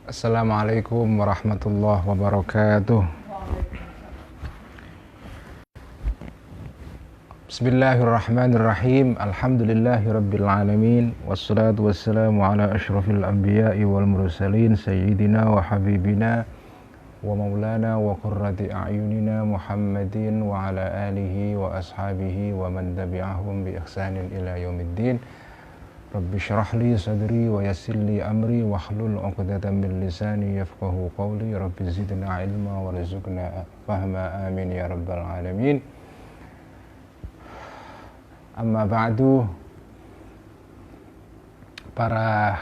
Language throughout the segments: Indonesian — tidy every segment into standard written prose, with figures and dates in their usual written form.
Assalamualaikum warahmatullahi wabarakatuh. Bismillahirrahmanirrahim. Alhamdulillahirabbil alamin. Wassalatu wassalamu ala asyrafil anbiya'i wal mursalin sayyidina wa habibina wa maulana wa qurrati a'yunina Muhammadin wa ala alihi wa ashabihi wa man tabi'ahum bi ihsanin ila yaumiddin. Rabbi syrah li sadri wa yassir li amri wahlul 'uqdatam min lisani yafqahu qawli. Rabbi zidna ilma warzuqna fahma, amin ya rabbal alamin. Amma ba'du, para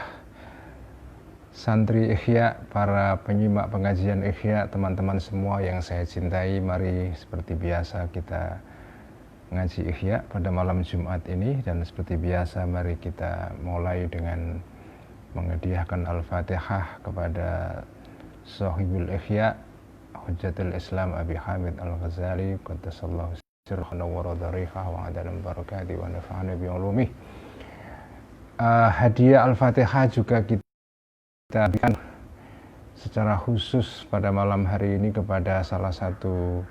santri Ihya, para penyimak pengajian Ihya, teman-teman semua yang saya cintai, mari seperti biasa kita ngaji Ihya pada malam Jumat ini. Dan seperti biasa mari kita mulai dengan menghadiahkan Al-Fatihah kepada Sahibul Ihya, Hujjatul Islam Abi Hamid Al-Ghazali qaddasallahu sirrah wa radharihah wa adalam barakati wa nafa'ana bi ulumih. Hadiah Al-Fatihah juga kita berikan secara khusus pada malam hari ini kepada salah satu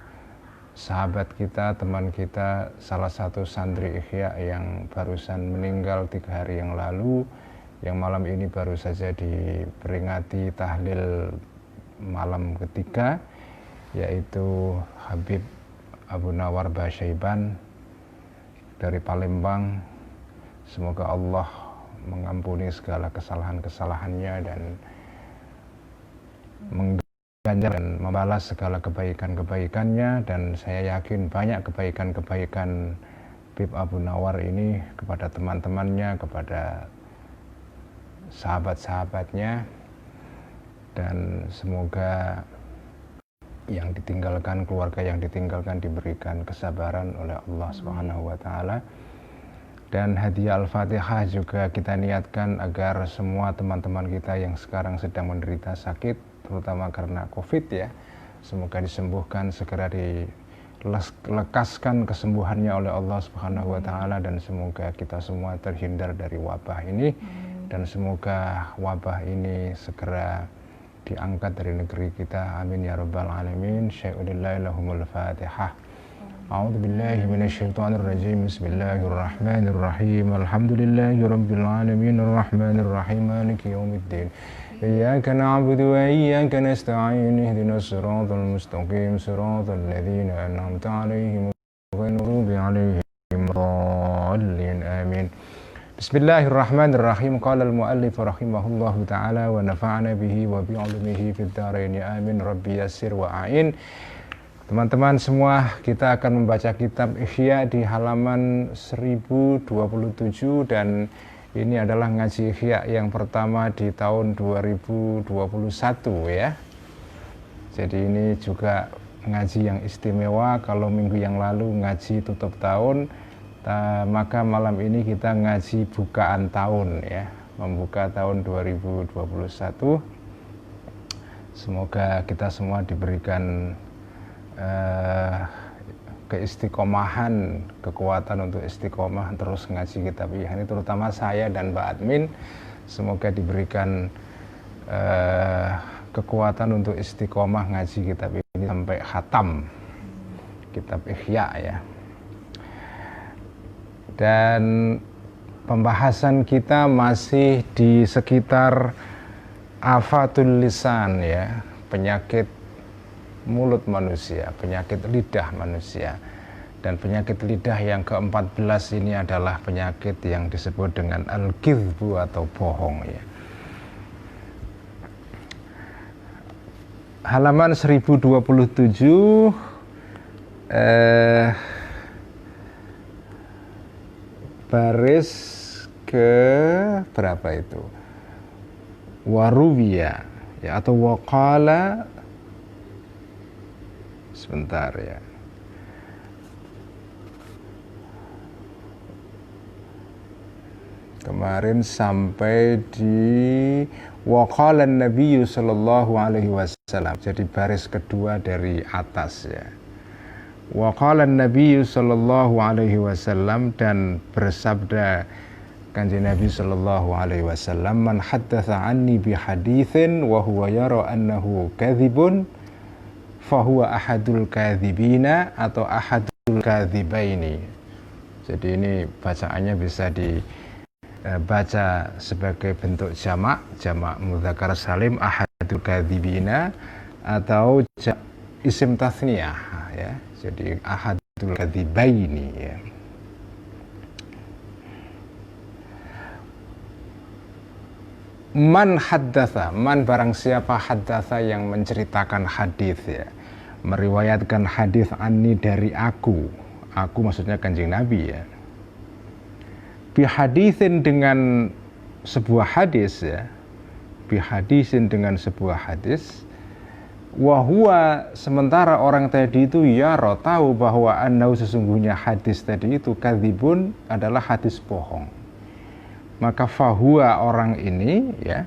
sahabat kita, teman kita, salah satu santri Ihya yang barusan meninggal 3 hari yang lalu, yang malam ini baru saja diperingati tahlil malam ketiga, yaitu Habib Abu Nawar Basyaiban dari Palembang. Semoga Allah mengampuni segala kesalahan-kesalahannya dan mengganjar dan membalas segala kebaikan-kebaikannya. Dan saya yakin banyak kebaikan-kebaikan Habib Abu Nawar ini kepada teman-temannya, kepada sahabat-sahabatnya, dan semoga yang ditinggalkan, keluarga yang ditinggalkan diberikan kesabaran oleh Allah Subhanahu wa taala. Dan hadiah Al-Fatihah juga kita niatkan agar semua teman-teman kita yang sekarang sedang menderita sakit, terutama karena Covid ya, semoga disembuhkan, segera dilekaskan kesembuhannya oleh Allah Subhanahu wa taala, dan semoga kita semua terhindar dari wabah ini, dan semoga wabah ini segera diangkat dari negeri kita, amin ya rabbal alamin. Syai'ulillahi Fatihah. A'udzu billahi minasyaitonir rajim. Bismillahirrahmanirrahim. Alhamdulillahi rabbil alamin arrahmanir rahim maliki yaumiddin. Iyyaka na'budu wa iyyaka nasta'in. Ihdinas siratal mustaqim, siratal ladzina an'amta 'alaihim ghairil maghdubi 'alaihim waladdallin. Amin. Bismillahirrahmanirrahim. Qala al-muallif rahimahullahu ta'ala wa nafa'ana bihi wa bi'ulumihi fid dharain amin. Rabbi yassir wa a'in. Teman-teman semua, kita akan membaca kitab Ihya di halaman 1027, dan ini adalah ngaji Ihya yang pertama di tahun 2021 ya. Jadi ini juga ngaji yang istimewa. Kalau minggu yang lalu ngaji tutup tahun, maka malam ini kita ngaji bukaan tahun ya, membuka tahun 2021. Semoga kita semua diberikan keistiqomahan, kekuatan untuk istiqomah terus ngaji kitab ini, terutama saya dan Mbak Admin. Semoga diberikan kekuatan untuk istiqomah ngaji kitab ini sampai khatam kitab Ihya ya. Dan pembahasan kita masih di sekitar afatul lisan ya, penyakit mulut manusia, penyakit lidah manusia. Dan penyakit lidah yang ke-14 ini adalah penyakit yang disebut dengan al-kidhbu atau bohong ya. Halaman 1027 baris ke berapa itu? Waruwiya ya, atau waqala, sebentar ya. Kemarin sampai di waqala Nabi sallallahu alaihi wasallam. Jadi baris kedua dari atas ya. Wa qala Nabi sallallahu alaihi wasallam, dan bersabda Kanjeng Nabi sallallahu alaihi wasallam, man haddatsa anni bi haditsin wa huwa yara annahu kadzibun fahuwa ahadul kadzibina atau ahadul kadzibaini. Jadi ini bacaannya bisa dibaca sebagai bentuk jamak mudzakkar salim ahadul kadzibina atau isim tathniyah ya. Jadi ahadul kadzibaini ya. Man haddatsa, man barang siapa haddatsa yang menceritakan hadis ya, meriwayatkan hadis anni dari aku maksudnya Kanjeng Nabi ya, bi hadisin dengan sebuah hadis ya, bi hadisin dengan sebuah hadis, wa huwa sementara orang tadi itu ya tahu bahwa annau sesungguhnya hadis tadi itu kadzibun adalah hadis bohong, maka fahuwa orang ini ya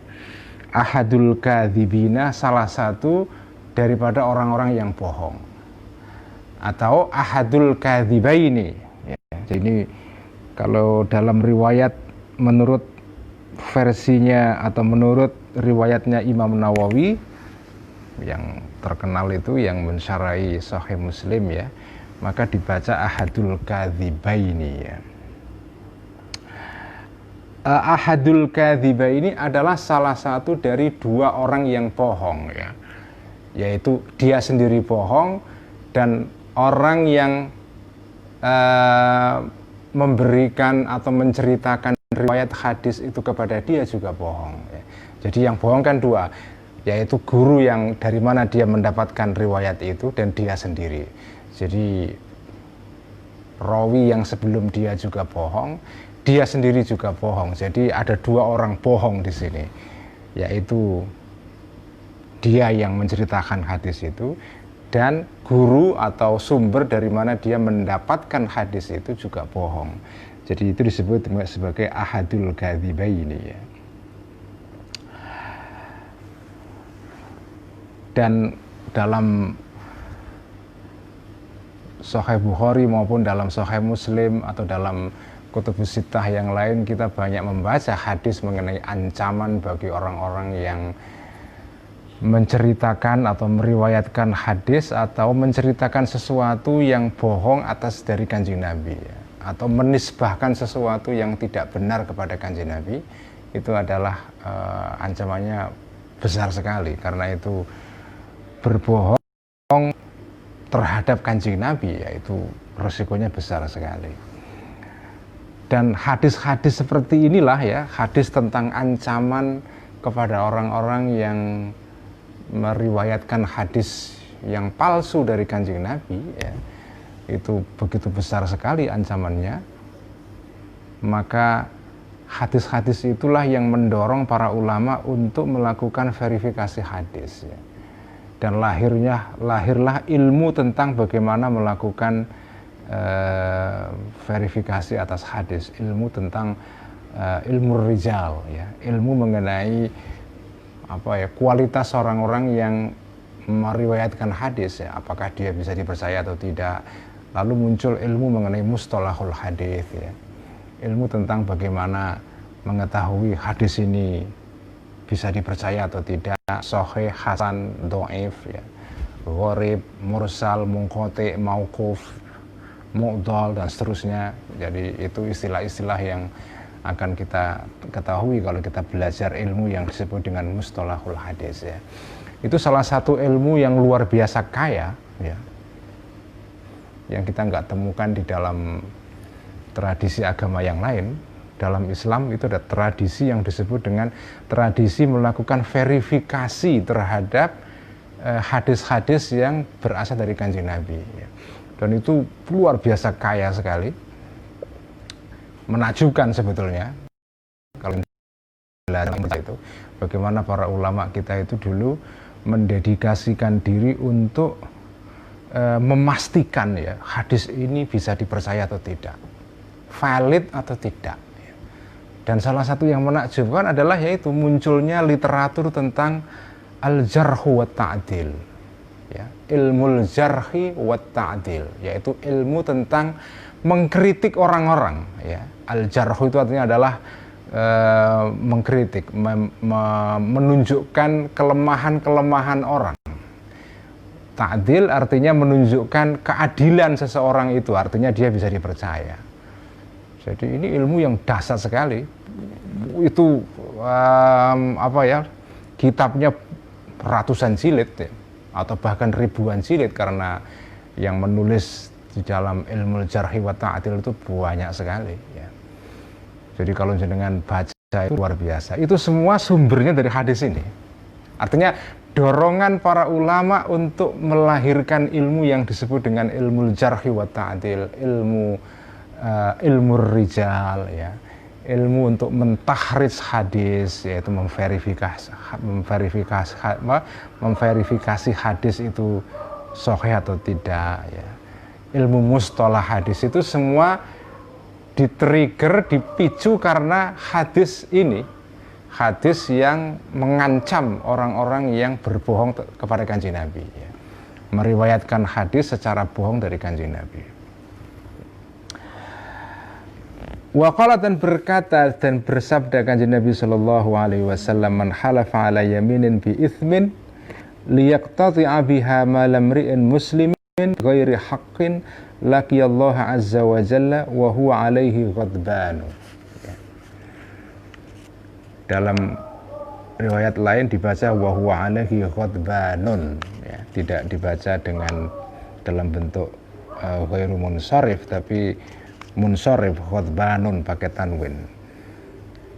ahadul kadzibina, salah satu daripada orang-orang yang bohong, atau ahadul kadzibaini ya. Jadi ini kalau dalam riwayat menurut versinya atau menurut riwayatnya Imam Nawawi yang terkenal itu yang mensyarahi Sahih Muslim ya, maka dibaca ahadul kadzibaini ya. Ahadul kadzibaini adalah salah satu dari dua orang yang bohong ya, yaitu dia sendiri bohong dan orang yang memberikan atau menceritakan riwayat hadis itu kepada dia juga bohong ya. Jadi yang bohong kan dua, yaitu guru yang dari mana dia mendapatkan riwayat itu dan dia sendiri. Jadi rawi yang sebelum dia juga bohong, dia sendiri juga bohong. Jadi ada dua orang bohong di sini, yaitu dia yang menceritakan hadis itu dan guru atau sumber dari mana dia mendapatkan hadis itu juga bohong. Jadi itu disebut sebagai ahadul kadzibaini ya. Dan dalam Sahih Bukhari maupun dalam Sahih Muslim atau dalam Kutubus Sittah yang lain, kita banyak membaca hadis mengenai ancaman bagi orang-orang yang menceritakan atau meriwayatkan hadis atau menceritakan sesuatu yang bohong atas dari Kanjeng Nabi ya, atau menisbahkan sesuatu yang tidak benar kepada Kanjeng Nabi. Itu adalah ancamannya besar sekali, karena itu berbohong terhadap Kanjeng Nabi ya, itu resikonya besar sekali. Dan hadis-hadis seperti inilah ya, hadis tentang ancaman kepada orang-orang yang meriwayatkan hadis yang palsu dari Kanjeng Nabi ya, itu begitu besar sekali ancamannya. Maka hadis-hadis itulah yang mendorong para ulama untuk melakukan verifikasi hadis ya. Dan lahirlah ilmu tentang bagaimana melakukan verifikasi atas hadis, ilmu tentang ilmu rijal ya, ilmu mengenai kualitas orang-orang yang meriwayatkan hadis ya, apakah dia bisa dipercaya atau tidak. Lalu muncul ilmu mengenai mustalahul hadis ya, ilmu tentang bagaimana mengetahui hadis ini bisa dipercaya atau tidak, sahih, hasan, dhaif ya, gharib, mursal, munqati, mauquf, mu'dhal dan seterusnya. Jadi itu istilah-istilah yang akan kita ketahui kalau kita belajar ilmu yang disebut dengan mustalahul hadis ya. Itu salah satu ilmu yang luar biasa kaya ya, yang kita nggak temukan di dalam tradisi agama yang lain. Dalam Islam itu ada tradisi yang disebut dengan tradisi melakukan verifikasi terhadap hadis-hadis yang berasal dari Kanjeng Nabi ya. Dan itu luar biasa kaya sekali, menakjubkan sebetulnya kalau itu bagaimana para ulama kita itu dulu mendedikasikan diri untuk memastikan ya hadis ini bisa dipercaya atau tidak, valid atau tidak. Dan salah satu yang menakjubkan adalah yaitu munculnya literatur tentang al-jarh wa ta'dil ya, ilmu jarhi wa ta'dil, yaitu ilmu tentang mengkritik orang-orang, ya. Al-jarhu itu artinya adalah mengkritik, menunjukkan kelemahan-kelemahan orang. Ta'dil artinya menunjukkan keadilan seseorang itu, artinya dia bisa dipercaya. Jadi ini ilmu yang dasar sekali. Itu kitabnya ratusan jilid, ya, atau bahkan ribuan jilid, karena yang menulis di dalam ilmu jarhi wa ta'dil itu banyak sekali, ya. Jadi kalau jenengan baca itu luar biasa. Itu semua sumbernya dari hadis ini. Artinya dorongan para ulama untuk melahirkan ilmu yang disebut dengan ilmu jarhi wa ta'dil, ilmu rijal, ya. Ilmu untuk mentahriz hadis, yaitu memverifikasi hadis itu sahih atau tidak, ya. Ilmu mustalah hadis itu semua di-trigger, dipicu karena hadis ini, hadis yang mengancam orang-orang yang berbohong kepada Kanjeng Nabi, ya. Meriwayatkan hadis secara bohong dari Kanjeng Nabi. Waqala, dan berkata dan bersabda Kanjeng Nabi sallallahu alaihi wasallam, man halafa ala yaminin bi ithmin liyaqtati'a biha ma lam ri'in muslimin ghairi haqqin laqiyallaha azza wa jalla wa huwa alaihi ghadbanu. Dalam riwayat lain dibaca wa huwa alaihi ghadbanun, ya. Tidak dibaca dengan dalam bentuk ghairu munsharif, tapi munsharif, ghadbanun pakai tanwin.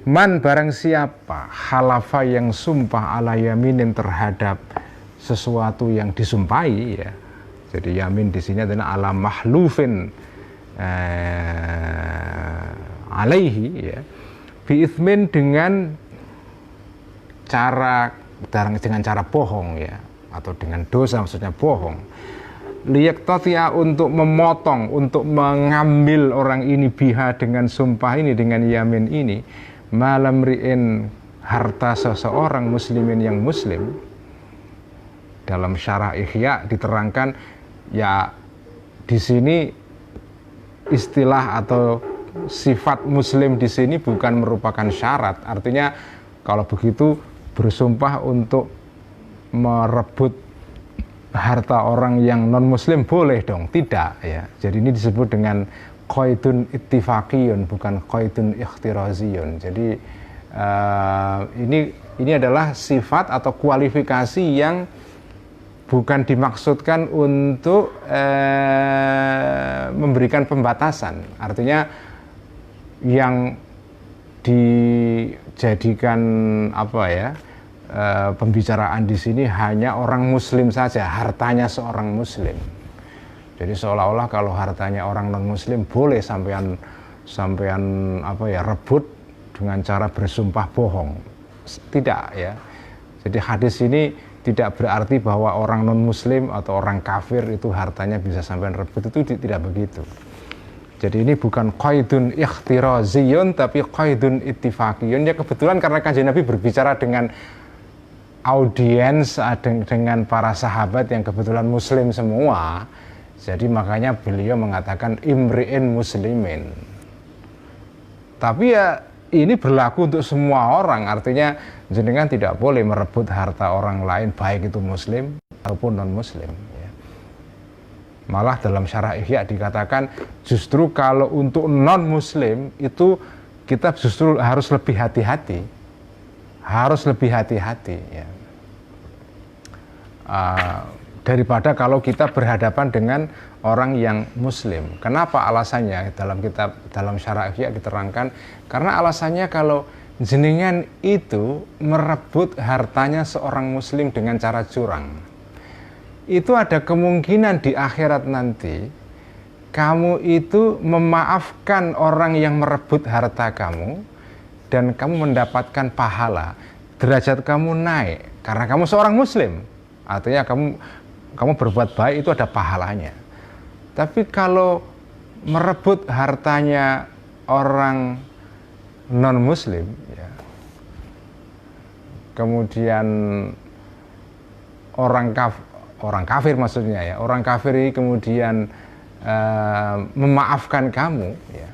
Man, barang siapa halafa yang sumpah ala yaminin terhadap sesuatu yang disumpahi, ya. Jadi yamin di sini adalah ala mahlufin alaihi, ya, bi itsmin, dengan cara bohong, ya, atau dengan dosa, maksudnya bohong. Liyaqtati'a, untuk memotong, untuk mengambil orang ini biha, dengan sumpah ini, dengan yamin ini, malam ri'in, harta seseorang muslimin yang muslim. Dalam syarah Ihya diterangkan, ya, di sini istilah atau sifat muslim di sini bukan merupakan syarat. Artinya kalau begitu bersumpah untuk merebut harta orang yang non muslim boleh dong? Tidak, ya. Jadi ini disebut dengan qaidun ittifaqiyun, bukan qaidun ikhtiraziyun. Jadi ini adalah sifat atau kualifikasi yang bukan dimaksudkan untuk memberikan pembatasan. Artinya yang dijadikan pembicaraan di sini hanya orang muslim saja, hartanya seorang muslim. Jadi seolah-olah kalau hartanya orang non muslim boleh sampean rebut dengan cara bersumpah bohong. Tidak, ya. Jadi hadis ini tidak berarti bahwa orang non-muslim atau orang kafir itu hartanya bisa sampai rebut, itu tidak begitu. Jadi ini bukan qaidun ikhtiraziyun, tapi qaidun ittifaqiyun. Ya, kebetulan karena Kanjeng Nabi berbicara dengan audiens, dengan para sahabat yang kebetulan muslim semua, jadi makanya beliau mengatakan imri'in muslimin. Tapi ya, ini berlaku untuk semua orang, artinya jenengan tidak boleh merebut harta orang lain, baik itu muslim ataupun non-muslim, ya. Malah dalam syarah Ihya dikatakan justru kalau untuk non-muslim itu kita justru harus lebih hati-hati, ya. Daripada kalau kita berhadapan dengan orang yang muslim. Kenapa alasannya? Dalam syarah Ihya diterangkan, karena alasannya kalau jenengan itu merebut hartanya seorang muslim dengan cara curang, itu ada kemungkinan di akhirat nanti kamu itu memaafkan orang yang merebut harta kamu dan kamu mendapatkan pahala, derajat kamu naik karena kamu seorang muslim. Artinya kamu berbuat baik itu ada pahalanya. Tapi kalau merebut hartanya orang non-muslim, ya, kemudian orang kafir maksudnya ya, orang kafir ini kemudian memaafkan kamu ya,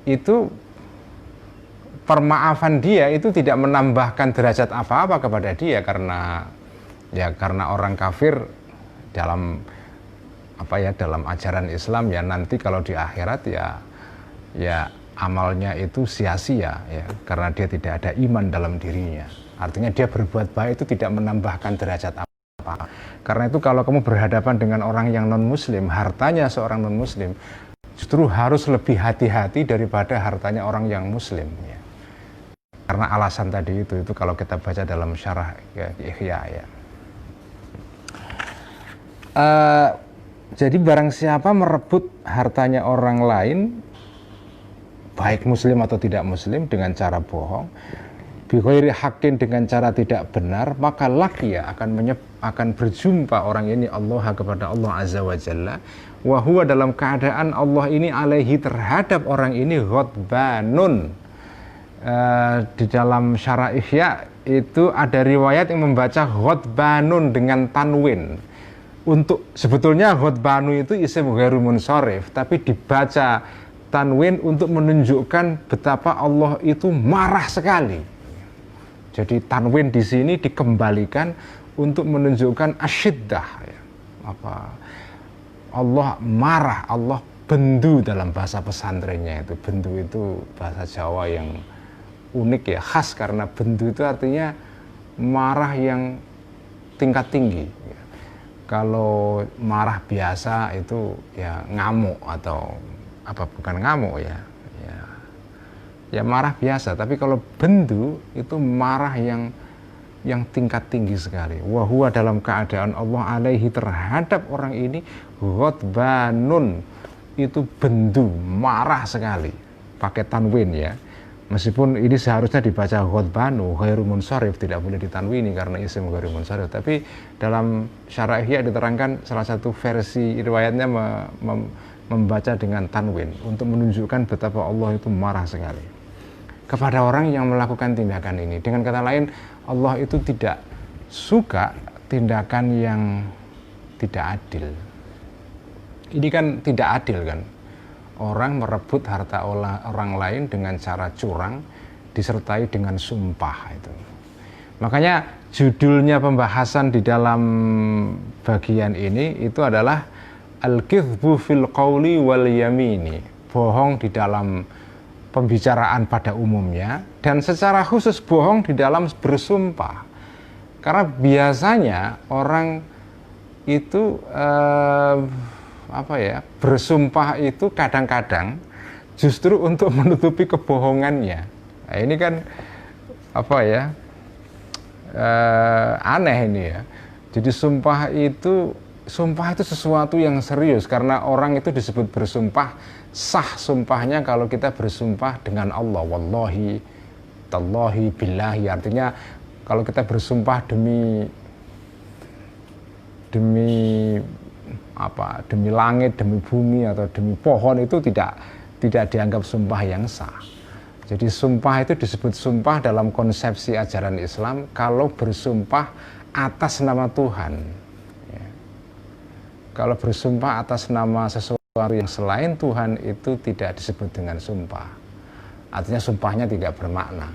itu permaafan dia itu tidak menambahkan derajat apa-apa kepada dia, karena orang kafir dalam dalam ajaran Islam ya, nanti kalau di akhirat ya amalnya itu sia-sia ya, karena dia tidak ada iman dalam dirinya. Artinya dia berbuat baik itu tidak menambahkan derajat apa. Karena itu kalau kamu berhadapan dengan orang yang non-muslim, hartanya seorang non-muslim justru harus lebih hati-hati daripada hartanya orang yang muslim ya. Karena alasan tadi itu kalau kita baca dalam syarah ya, Ihya ya. Jadi barang siapa merebut hartanya orang lain, baik muslim atau tidak muslim, dengan cara bohong, bighairi haqqin, dengan cara tidak benar, maka laqiya akan berjumpa orang ini Allah kepada Allah Azza wa Jalla, wa huwa dalam keadaan Allah ini alaihi terhadap orang ini ghadbanun. Di dalam syarah Ihya itu ada riwayat yang membaca ghadbanun dengan tanwin. Untuk sebetulnya ghadbanu itu isim ghairu munsharif, tapi dibaca tanwin untuk menunjukkan betapa Allah itu marah sekali. Jadi tanwin di sini dikembalikan untuk menunjukkan asyiddah ya. Allah marah, Allah bendu dalam bahasa pesantrennya itu. Bendu itu bahasa Jawa yang unik ya, khas, karena bendu itu artinya marah yang tingkat tinggi ya. Kalau marah biasa itu ya ngamuk, atau bukan ngamuk ya marah biasa, tapi kalau bendu itu marah yang tingkat tinggi sekali. Wa huwa dalam keadaan Allah alaihi terhadap orang ini ghadbanun, itu bendu, marah sekali, pakai tanwin ya. Meskipun ini seharusnya dibaca ghadbanu ghairu munsharif, tidak boleh ditanwini karena isim ghairu munsharif, tapi dalam syarah Ihya diterangkan salah satu versi riwayatnya membaca dengan tanwin untuk menunjukkan betapa Allah itu marah sekali kepada orang yang melakukan tindakan ini. Dengan kata lain, Allah itu tidak suka tindakan yang tidak adil. Ini kan tidak adil kan, orang merebut harta orang lain dengan cara curang disertai dengan sumpah itu. Makanya judulnya pembahasan di dalam bagian ini itu adalah al-kidhbu fil qawli wal yamini, bohong di dalam pembicaraan pada umumnya, dan secara khusus bohong di dalam bersumpah. Karena biasanya orang itu bersumpah itu kadang-kadang justru untuk menutupi kebohongannya. Nah, ini kan aneh ini ya. Jadi sumpah itu sesuatu yang serius, karena orang itu disebut bersumpah, sah sumpahnya kalau kita bersumpah dengan Allah, wallahi, tallahi, billahi. Artinya kalau kita bersumpah demi langit, demi bumi, atau demi pohon, itu tidak dianggap sumpah yang sah. Jadi sumpah itu disebut sumpah dalam konsepsi ajaran Islam kalau bersumpah atas nama Tuhan. Ya. Kalau bersumpah atas nama sesuatu yang selain Tuhan itu tidak disebut dengan sumpah. Artinya sumpahnya tidak bermakna.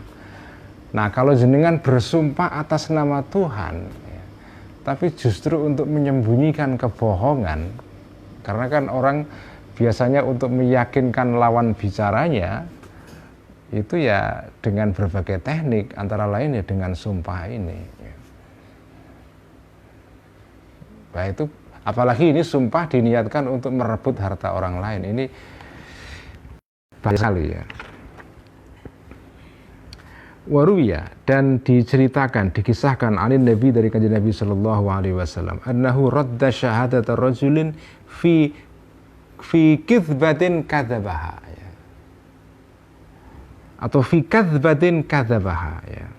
Nah, kalau jenengan bersumpah atas nama Tuhan, ya, tapi justru untuk menyembunyikan kebohongan, karena kan orang biasanya untuk meyakinkan lawan bicaranya itu ya dengan berbagai teknik, antara lain ya dengan sumpah ini. Nah itu, apalagi ini sumpah diniatkan untuk merebut harta orang lain, ini bahaya sekali ya. Waruya, dan diceritakan, dikisahkan anin Nabi, dari kanjeng Nabi sallallahu alaihi wasallam, annahu radda syahadata rajulin fi kizbatin kadzabaha, ya. Atau fi kadzbatin kadzabaha, ya.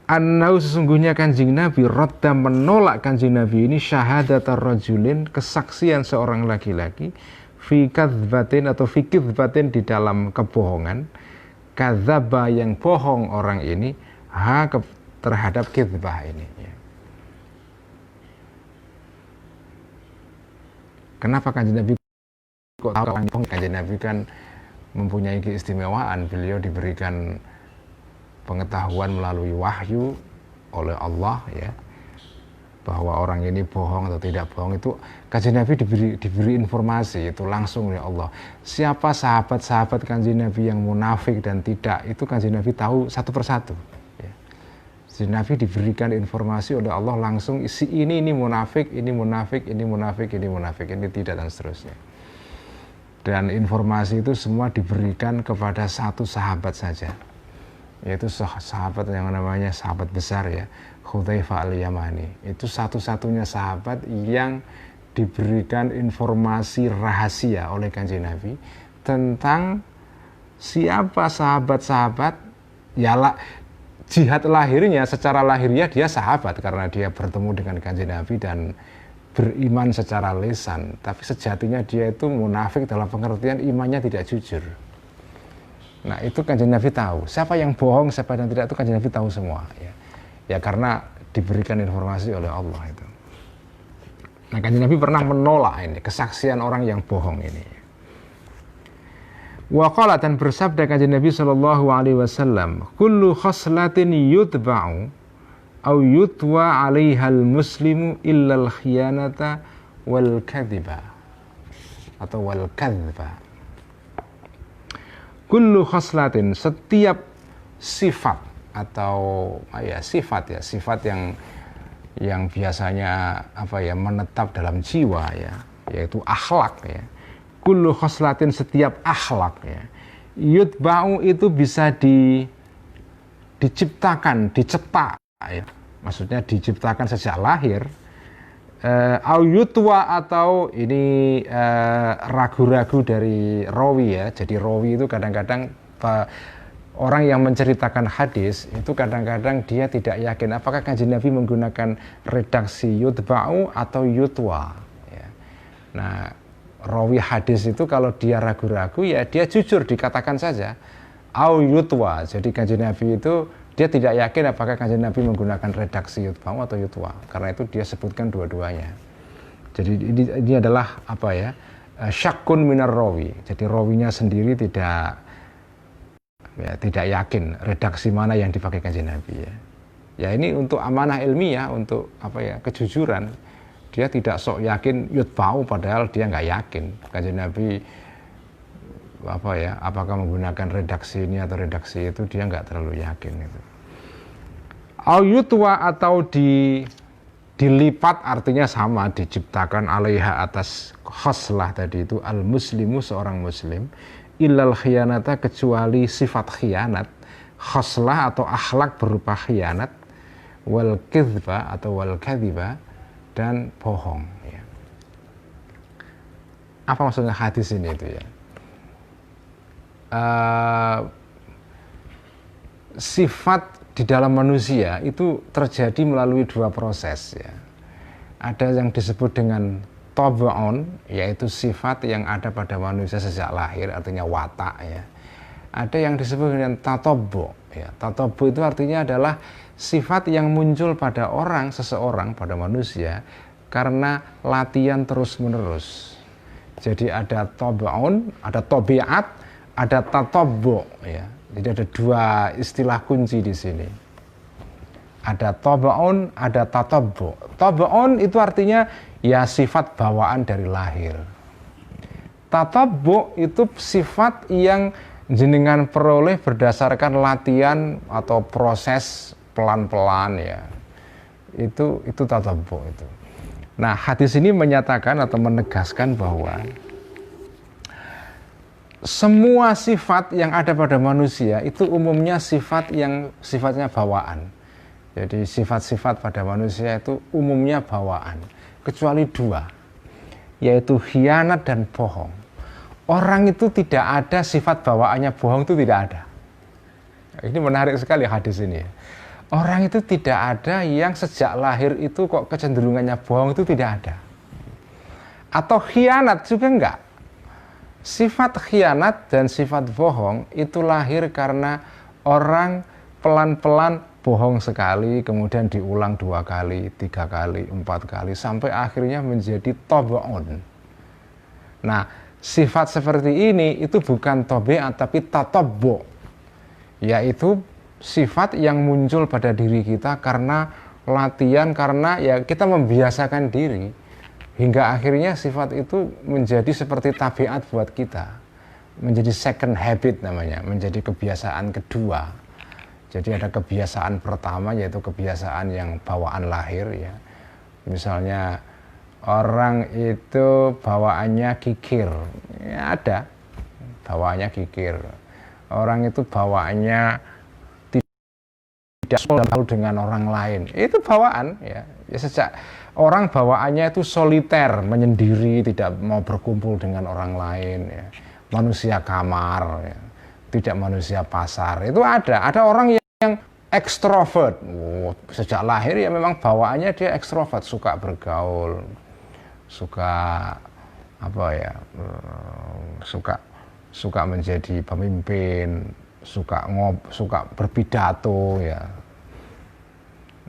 Annahu, sesungguhnya kanjeng Nabi, radda, menolak kanjeng Nabi ini syahadata rajulin, kesaksian seorang laki-laki, fi kadzbatin atau fi kizbatin, di dalam kebohongan, kadzaba, yang bohong orang ini, terhadap kizbah ini, ya. Kenapa Kanjeng Nabi kok tahu orang bohong? Kanjeng Nabi kan mempunyai keistimewaan, beliau diberikan pengetahuan melalui wahyu oleh Allah ya, bahwa orang ini bohong atau tidak bohong itu Kanjeng Nabi diberi informasi itu langsung oleh Allah. Siapa sahabat-sahabat Kanjeng Nabi yang munafik dan tidak, itu Kanjeng Nabi tahu satu persatu ya. Kanjeng Nabi diberikan informasi oleh Allah langsung, si ini munafik, ini munafik, ini munafik, ini munafik, ini tidak, dan seterusnya. Dan informasi itu semua diberikan kepada satu sahabat saja, yaitu sahabat yang namanya sahabat besar ya, Hudzaifah al-Yamani. Itu satu-satunya sahabat yang diberikan informasi rahasia oleh Kanjeng Nabi tentang siapa sahabat-sahabat ya, jihad lahirnya, secara lahiriah dia sahabat karena dia bertemu dengan Kanjeng Nabi dan beriman secara lisan, tapi sejatinya dia itu munafik dalam pengertian imannya tidak jujur. Nah itu Kanjeng Nabi tahu, siapa yang bohong, siapa yang tidak, itu Kanjeng Nabi tahu semua ya. Ya karena diberikan informasi oleh Allah itu. Nah Kanjeng Nabi pernah menolak ini, kesaksian orang yang bohong ini. Wa qala, dan bersabda Kanjeng Nabi SAW, kullu khoslatin yutba'u au yutwa 'alaihal muslimu illal khiyanata wal kadhiba atau wal kadzba. Kullu khoslatin, setiap sifat atau sifat yang biasanya menetap dalam jiwa ya, yaitu akhlak ya. Kullu khoslatin, setiap akhlak ya. Yutba'u itu bisa diciptakan, dicetak ya. Maksudnya diciptakan sejak lahir. Au yutwa, atau ini ragu-ragu dari rawi ya. Jadi rawi itu kadang-kadang orang yang menceritakan hadis itu kadang-kadang dia tidak yakin apakah Kanjeng Nabi menggunakan redaksi yutba'u atau yutwa ya. Nah rawi hadis itu kalau dia ragu-ragu ya dia jujur dikatakan saja au yutwa. Jadi Kanjeng Nabi itu dia tidak yakin apakah Kanjeng Nabi menggunakan redaksi yutba'u atau yutwa, karena itu dia sebutkan dua-duanya. Jadi ini adalah syakkun minar rawi. Jadi rawinya sendiri tidak yakin redaksi mana yang dipakai Kanjeng Nabi ya. Ya ini untuk amanah ilmiah, untuk kejujuran. Dia tidak sok yakin yutba'u padahal dia nggak yakin Kanjeng Nabi apakah menggunakan redaksi ini atau redaksi itu, dia nggak terlalu yakin itu. Au yutwa, atau dilipat, artinya sama, diciptakan alaiha, atas khoslah tadi itu, al muslimu, seorang muslim, illal khiyanata, kecuali sifat khianat, khoslah atau akhlak berupa khianat, wal kizba atau wal kadhiba, dan bohong ya. Apa maksudnya hadis ini itu ya? Sifat di dalam manusia itu terjadi melalui dua proses ya. Ada yang disebut dengan tab'un, yaitu sifat yang ada pada manusia sejak lahir, artinya watak ya. Ada yang disebut dengan tatabbu ya. Tatabbu itu artinya adalah sifat yang muncul pada seseorang, pada manusia karena latihan terus-menerus. Jadi ada tab'un, ada tabiat, ada tatabbu ya. Jadi ada dua istilah kunci di sini. Ada tab'un, ada tatabbu. Tab'un itu artinya ya sifat bawaan dari lahir. Tatabbu itu sifat yang jenengan peroleh berdasarkan latihan atau proses pelan-pelan ya. Itu tatabbu itu. Nah, hadis ini menyatakan atau menegaskan bahwa semua sifat yang ada pada manusia itu umumnya sifat yang sifatnya bawaan. Jadi sifat-sifat pada manusia itu umumnya bawaan, kecuali dua, yaitu khianat dan bohong. Orang itu tidak ada sifat bawaannya bohong, itu tidak ada. Ini menarik sekali hadis ini. Orang itu tidak ada yang sejak lahir itu kok kecenderungannya bohong, itu tidak ada. Atau khianat juga enggak. Sifat khianat dan sifat bohong itu lahir karena orang pelan-pelan bohong sekali, kemudian diulang 2 kali, 3 kali, 4 kali, sampai akhirnya menjadi tab'un. Nah, sifat seperti ini itu bukan tabiat tapi tatabbu, yaitu sifat yang muncul pada diri kita karena latihan, karena ya kita membiasakan diri hingga akhirnya sifat itu menjadi seperti tabiat buat kita, menjadi second habit namanya, menjadi kebiasaan kedua. Jadi ada kebiasaan pertama yaitu kebiasaan yang bawaan lahir ya. Misalnya orang itu bawaannya kikir, ya ada bawaannya kikir. Orang itu bawaannya tidak selalu dengan orang lain, itu bawaan ya. Ya sejak orang bawaannya itu soliter, menyendiri, tidak mau berkumpul dengan orang lain ya. Manusia kamar ya. Tidak manusia pasar, itu ada orang yang ekstrovert. Sejak lahir ya memang bawaannya dia ekstrovert, suka bergaul, suka apa ya, suka menjadi pemimpin, suka berpidato ya.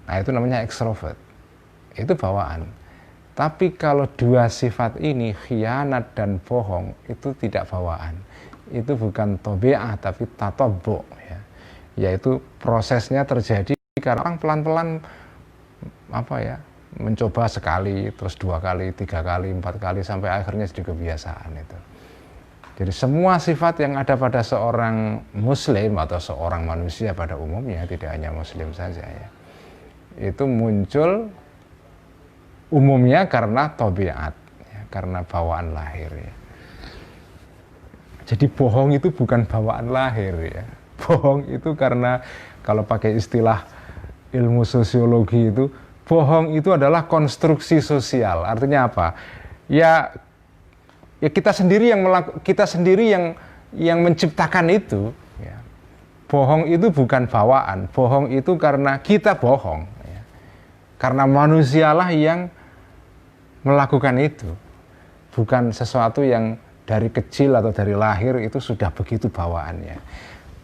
Nah itu namanya ekstrovert, itu bawaan. Tapi kalau dua sifat ini, khianat dan bohong, itu tidak bawaan. Itu bukan tabi'ah tapi tatabbu ya. Yaitu prosesnya terjadi karena orang pelan-pelan apa ya, mencoba sekali, terus 2 kali, 3 kali, 4 kali sampai akhirnya jadi kebiasaan itu. Jadi semua sifat yang ada pada seorang muslim atau seorang manusia pada umumnya, tidak hanya muslim saja ya, itu muncul umumnya karena tabiat ya, karena bawaan lahir ya. Jadi bohong itu bukan bawaan lahir ya. Bohong itu karena kalau pakai istilah ilmu sosiologi itu, bohong itu adalah konstruksi sosial. Artinya apa? Ya kita sendiri yang menciptakan itu ya. Bohong itu bukan bawaan. Bohong itu karena kita bohong ya. Karena manusialah yang melakukan itu, bukan sesuatu yang dari kecil atau dari lahir itu sudah begitu bawaannya.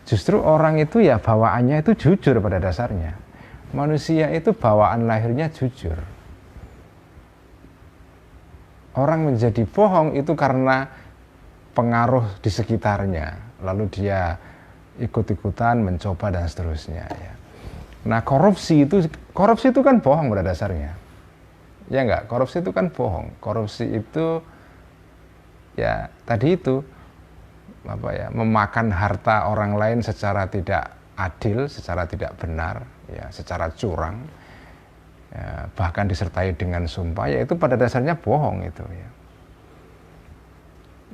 Justru orang itu ya bawaannya itu jujur pada dasarnya. Manusia itu bawaan lahirnya jujur. Orang menjadi bohong itu karena pengaruh di sekitarnya, lalu dia ikut-ikutan mencoba dan seterusnya ya. Nah korupsi itu kan bohong pada dasarnya. Ya enggak, korupsi itu kan bohong. Korupsi itu ya tadi itu apa ya, memakan harta orang lain secara tidak adil, secara tidak benar ya, secara curang ya, bahkan disertai dengan sumpah, ya itu pada dasarnya bohong itu ya.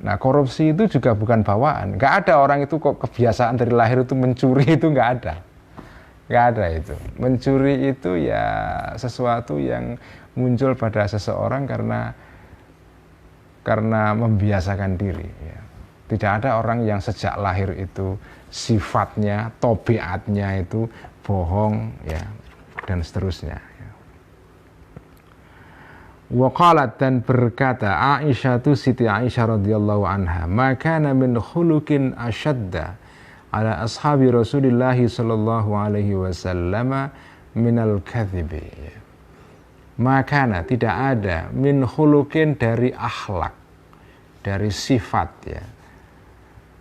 Nah korupsi itu juga bukan bawaan. Nggak ada orang itu kok kebiasaan dari lahir itu mencuri, itu nggak ada itu. Mencuri itu ya sesuatu yang muncul pada seseorang karena membiasakan diri ya. Tidak ada orang yang sejak lahir itu sifatnya, tabiatnya itu bohong ya, dan seterusnya ya. Wa qalat, dan berkata Aisyah, tu Siti Aisyah radhiyallahu anha, maka min khuluqin asyadda ala ashabi Rasulillah sallallahu alaihi wasallam minal kadhibi ya. Maka tidak ada min khuluqin dari akhlak, dari sifat ya,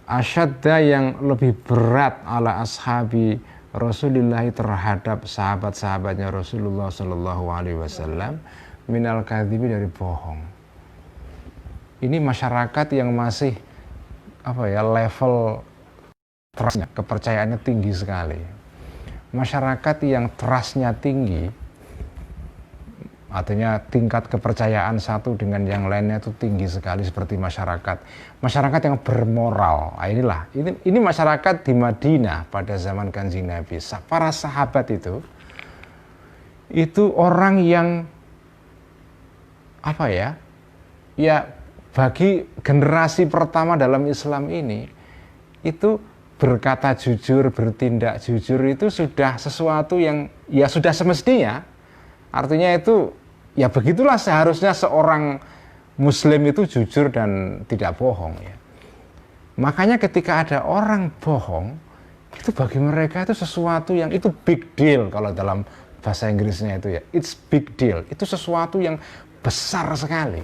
asyadda yang lebih berat ala ashabi Rasulullah terhadap sahabat-sahabatnya Rasulullah sallallahu alaihi wasallam minal kadhibi, dari bohong. Ini masyarakat yang masih apa ya, level trustnya, kepercayaannya tinggi sekali. Masyarakat yang trustnya tinggi, artinya tingkat kepercayaan satu dengan yang lainnya itu tinggi sekali, seperti masyarakat yang bermoral. Nah, ini masyarakat di Madinah pada zaman Kanjeng Nabi. Para sahabat itu orang yang apa ya, ya bagi generasi pertama dalam Islam ini itu berkata jujur, bertindak jujur itu sudah sesuatu yang ya sudah semestinya. Artinya itu ya begitulah seharusnya seorang muslim itu jujur dan tidak bohong ya. Makanya ketika ada orang bohong, itu bagi mereka itu sesuatu yang itu big deal, kalau dalam bahasa Inggrisnya itu ya, it's big deal. Itu sesuatu yang besar sekali,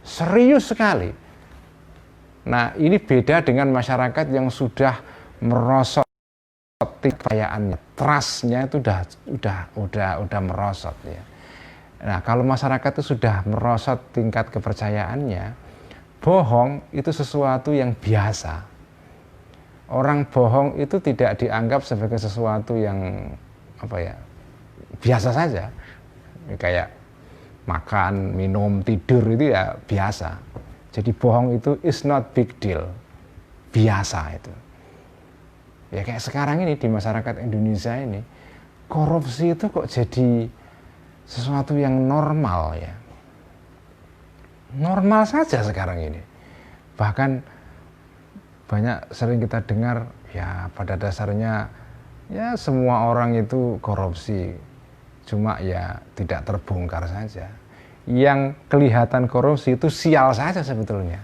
serius sekali. Nah, ini beda dengan masyarakat yang sudah merosot kepercayaannya, trustnya itu udah merosot ya. Nah, kalau masyarakat itu sudah merosot tingkat kepercayaannya, bohong itu sesuatu yang biasa. Orang bohong itu tidak dianggap sebagai sesuatu yang biasa saja. Kayak makan, minum, tidur itu ya biasa. Jadi bohong itu is not big deal, biasa itu. Ya kayak sekarang ini di masyarakat Indonesia ini, korupsi itu kok jadi sesuatu yang normal ya. Normal saja sekarang ini. Bahkan banyak sering kita dengar ya pada dasarnya ya semua orang itu korupsi, cuma ya tidak terbongkar saja. Yang kelihatan korupsi itu sial saja sebetulnya.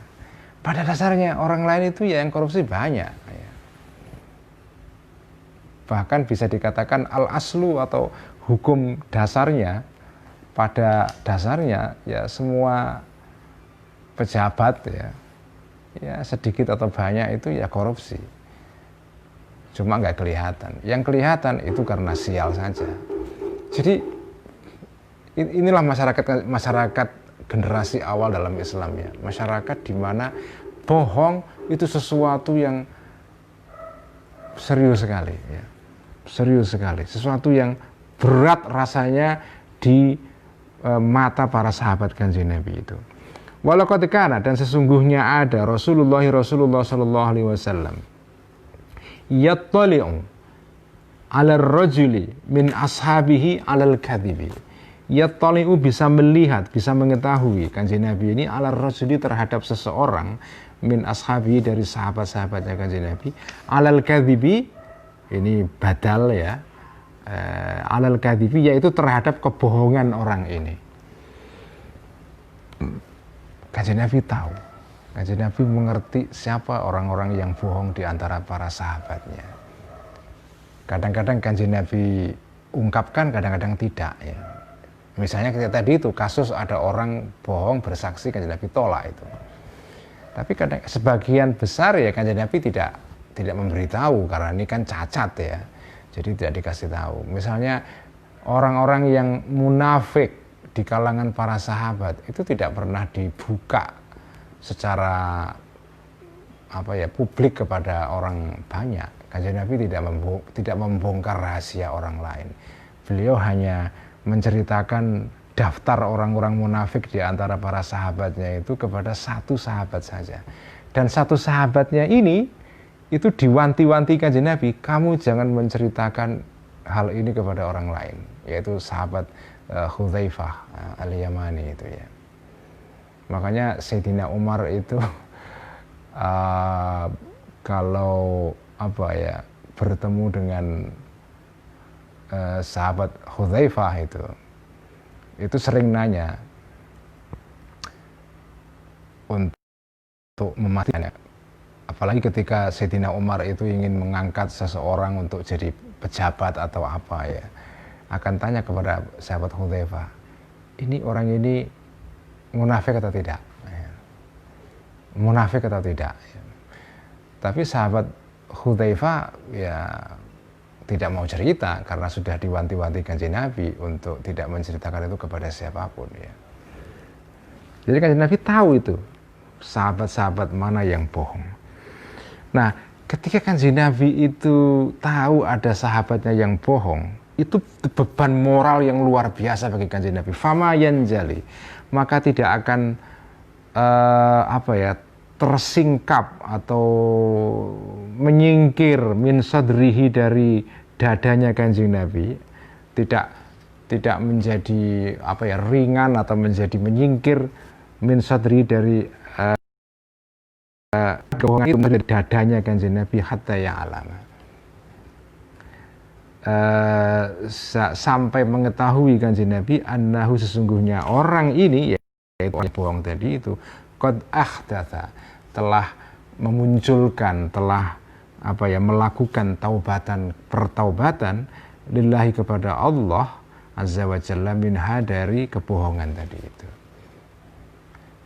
Pada dasarnya orang lain itu ya yang korupsi banyak ya. Bahkan bisa dikatakan al-aslu atau hukum dasarnya, pada dasarnya ya semua pejabat ya sedikit atau banyak itu ya korupsi, cuma nggak kelihatan. Yang kelihatan itu karena sial saja. Jadi inilah masyarakat generasi awal dalam Islam ya, masyarakat di mana bohong itu sesuatu yang serius sekali ya, serius sekali, sesuatu yang berat rasanya di mata para sahabat Kanjeng Nabi itu. Walaqad kana, dan sesungguhnya ada Rasulullah sallallahu alaihi wasallam yattali'u 'ala ar-rajuli min ashabihi 'alal kadhibi. Yattali'u bisa melihat, bisa mengetahui Kanjeng Nabi ini 'ala ar-rajuli terhadap seseorang min ashabihi dari sahabat-sahabatnya Kanjeng Nabi 'alal kadhibi, ini badal ya, 'alal kadhibi yaitu terhadap kebohongan orang ini. Kanjeng Nabi tahu, Kanjeng Nabi mengerti siapa orang-orang yang bohong di antara para sahabatnya. Kadang-kadang Kanjeng Nabi ungkapkan, kadang-kadang tidak ya. Misalnya ketika tadi itu kasus ada orang bohong bersaksi, Kanjeng Nabi tolak itu. Tapi kadang sebagian besar ya Kanjeng Nabi tidak memberitahu karena ini kan cacat ya. Jadi tidak dikasih tahu. Misalnya orang-orang yang munafik di kalangan para sahabat itu tidak pernah dibuka secara publik kepada orang banyak. Kanjeng Nabi tidak membongkar rahasia orang lain. Beliau hanya menceritakan daftar orang-orang munafik di antara para sahabatnya itu kepada satu sahabat saja. Dan satu sahabatnya ini itu diwanti-wanti Kanjeng Nabi, kamu jangan menceritakan hal ini kepada orang lain, yaitu sahabat Hudzaifah al-Yamani itu ya. Makanya Sayyidina Umar itu kalau bertemu dengan sahabat Hudzaifah itu sering nanya untuk mematikannya. Apalagi ketika Sayyidina Umar itu ingin mengangkat seseorang untuk jadi pejabat atau apa ya, akan tanya kepada sahabat Hudzaifah, ini orang ini munafik atau tidak? Munafik atau tidak? Tapi sahabat Hudzaifah ya tidak mau cerita karena sudah diwanti-wanti Kanjeng Nabi untuk tidak menceritakan itu kepada siapapun ya. Jadi Kanjeng Nabi tahu itu sahabat-sahabat mana yang bohong. Nah, ketika Kanjeng Nabi itu tahu ada sahabatnya yang bohong, itu beban moral yang luar biasa bagi Kanjeng Nabi. Fama yanjali, maka tidak akan tersingkap atau menyingkir min sadrihi, dari dadanya Kanjeng Nabi, tidak menjadi ringan atau menjadi menyingkir min sadrihi dari kebohongan itu dari dadanya Kanjeng Nabi hatta ya'lama, sampai mengetahui Kanjeng Nabi annahu, sesungguhnya orang ini yaitu orang bohong tadi itu qad ahdatha, telah memunculkan, telah melakukan pertaubatan lillahi, kepada Allah azza wa jalla, minha, dari kebohongan tadi itu.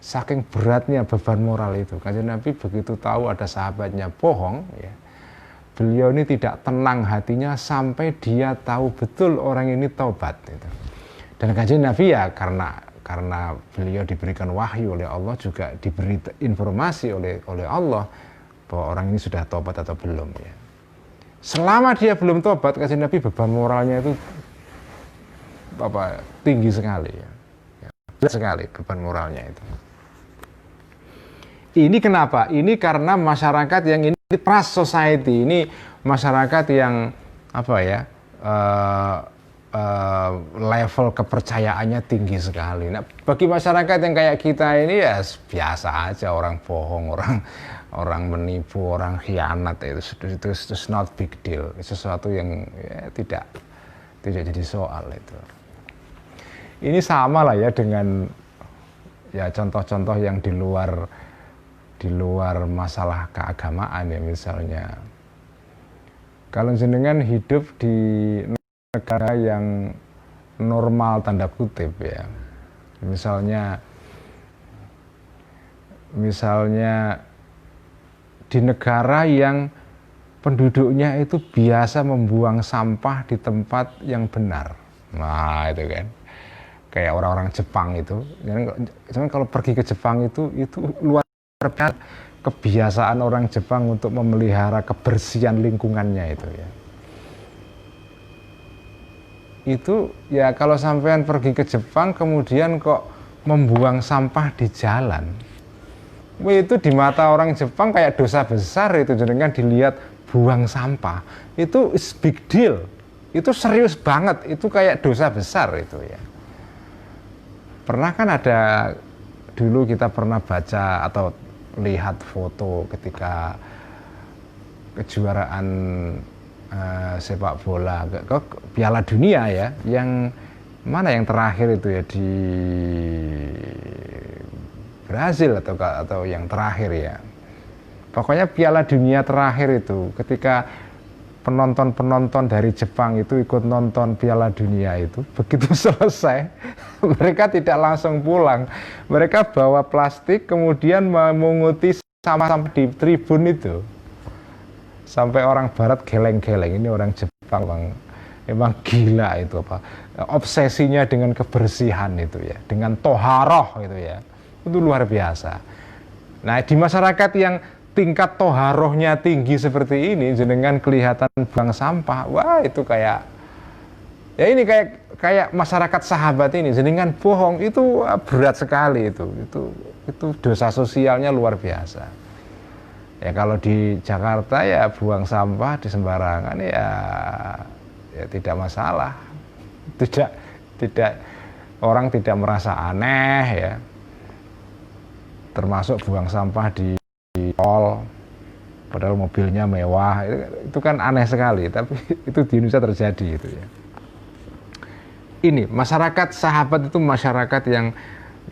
saking beratnya beban moral itu, Kanjeng Nabi begitu tahu ada sahabatnya bohong, ya, beliau ini tidak tenang hatinya sampai dia tahu betul orang ini taubat. Gitu. Dan Kanjeng Nabi ya karena beliau diberikan wahyu oleh Allah, juga diberi informasi oleh Allah bahwa orang ini sudah taubat atau belum. Ya. Selama dia belum taubat, Kanjeng Nabi beban moralnya itu tinggi sekali. Ya. Sekali beban moralnya itu. Ini kenapa? Ini karena masyarakat yang ini trust society, ini masyarakat yang level kepercayaannya tinggi sekali. Nah, bagi masyarakat yang kayak kita ini ya biasa aja, orang bohong, orang menipu, orang khianat, itu not big deal, sesuatu yang ya, tidak jadi soal itu. Ini sama lah ya dengan ya contoh-contoh yang di luar masalah keagamaan ya, misalnya kalau jenengan hidup di negara yang normal tanda kutip ya, misalnya di negara yang penduduknya itu biasa membuang sampah di tempat yang benar, nah itu kan kayak orang-orang Jepang itu. Cuman kalau pergi ke Jepang itu luar biasa kebiasaan orang Jepang untuk memelihara kebersihan lingkungannya itu ya. Itu ya kalau sampean pergi ke Jepang kemudian kok membuang sampah di jalan, itu di mata orang Jepang kayak dosa besar itu. Jangan dilihat buang sampah itu is big deal, itu serius banget, itu kayak dosa besar itu ya. Pernah kan ada dulu kita pernah baca atau lihat foto ketika kejuaraan sepak bola ke Piala Dunia ya, yang mana yang terakhir itu ya, di Brazil atau yang terakhir ya. Pokoknya Piala Dunia terakhir itu ketika penonton dari Jepang itu ikut nonton Piala Dunia itu, begitu selesai mereka tidak langsung pulang, mereka bawa plastik kemudian memunguti sampah di tribun itu, sampai orang Barat geleng-geleng. Ini orang Jepang emang gila itu, obsesinya dengan kebersihan itu ya, dengan toharoh itu ya, itu luar biasa. Nah, di masyarakat yang tingkat toharohnya tinggi seperti ini, jenengan kelihatan buang sampah, wah itu kayak ya ini kayak masyarakat sahabat ini, jenengan bohong itu berat sekali itu dosa sosialnya luar biasa. Ya kalau di Jakarta ya buang sampah di sembarangan ya tidak masalah, tidak orang tidak merasa aneh ya, termasuk buang sampah di tol, padahal mobilnya mewah, itu kan aneh sekali, tapi itu di Indonesia terjadi itu ya. Ini masyarakat sahabat itu masyarakat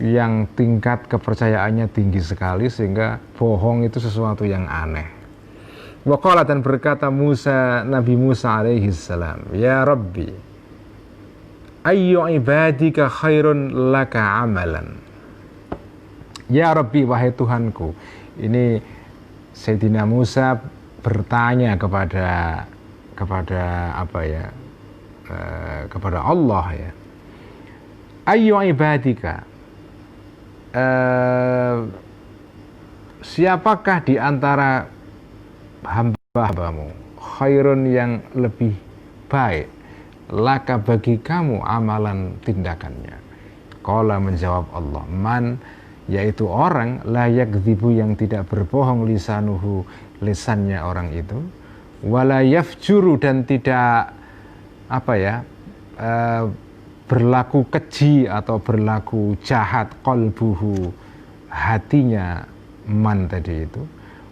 yang tingkat kepercayaannya tinggi sekali, sehingga bohong itu sesuatu yang aneh. Waqala, dan berkata Nabi Musa alaihi salam, ya Rabbi, ayyu ibadika khairun laka amalan. Ya Rabbi, wahai Tuhanku. Ini Sayyidina Musa bertanya kepada kepada Allah ya. Ayyu ibadika, siapakah di antara hamba-hambamu khairun yang lebih baik laka bagi kamu amalan tindakannya. Qala, menjawab Allah, man, yaitu orang la yakdzibu, yang tidak berbohong, lisanuhu, lisannya orang itu, wala yafjuru, dan tidak berlaku keji atau berlaku jahat, qalbuhu, hatinya man tadi itu,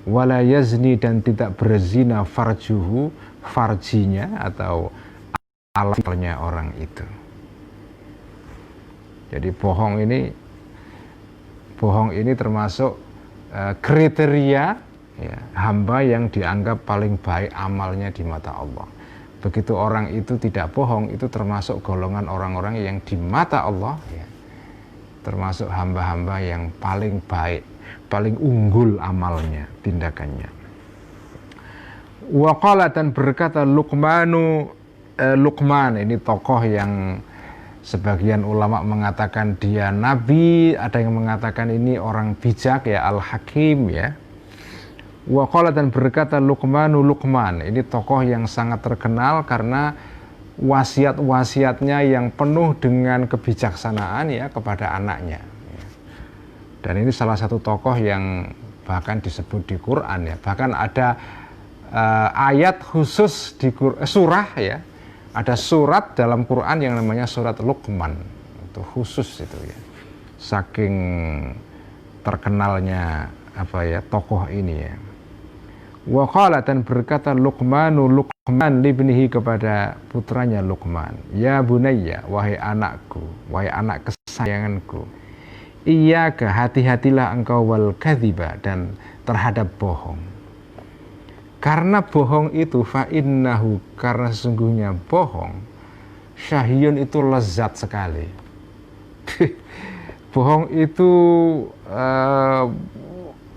wala yazni, dan tidak berzina, farjuhu, farjinya atau alamnya orang itu. Jadi bohong ini termasuk kriteria ya, hamba yang dianggap paling baik amalnya di mata Allah. Begitu orang itu tidak bohong, itu termasuk golongan orang-orang yang di mata Allah ya, termasuk hamba-hamba yang paling baik, paling unggul amalnya, tindakannya. Wa qala, dan berkata Luqman, ini tokoh yang sebagian ulama mengatakan dia nabi, ada yang mengatakan ini orang bijak ya, Al-Hakim ya. Wa qala, dan berkata Luqman, ini tokoh yang sangat terkenal karena wasiat-wasiatnya yang penuh dengan kebijaksanaan ya kepada anaknya. Dan ini salah satu tokoh yang bahkan disebut di Quran ya. Bahkan ada ayat khusus di surah ya. Ada surat dalam Quran yang namanya surat Luqman. Itu khusus itu ya. Saking terkenalnya tokoh ini ya. Wa qala, dan berkata Luqman libnihi, kepada putranya Luqman, ya bunayya, wahai anakku, wahai anak kesayanganku, iyyaka, hati-hatilah engkau, wal kadhiba, dan terhadap bohong. Karena bohong itu, fa innahu, karena sesungguhnya bohong, syahyun, itu lezat sekali. Bohong itu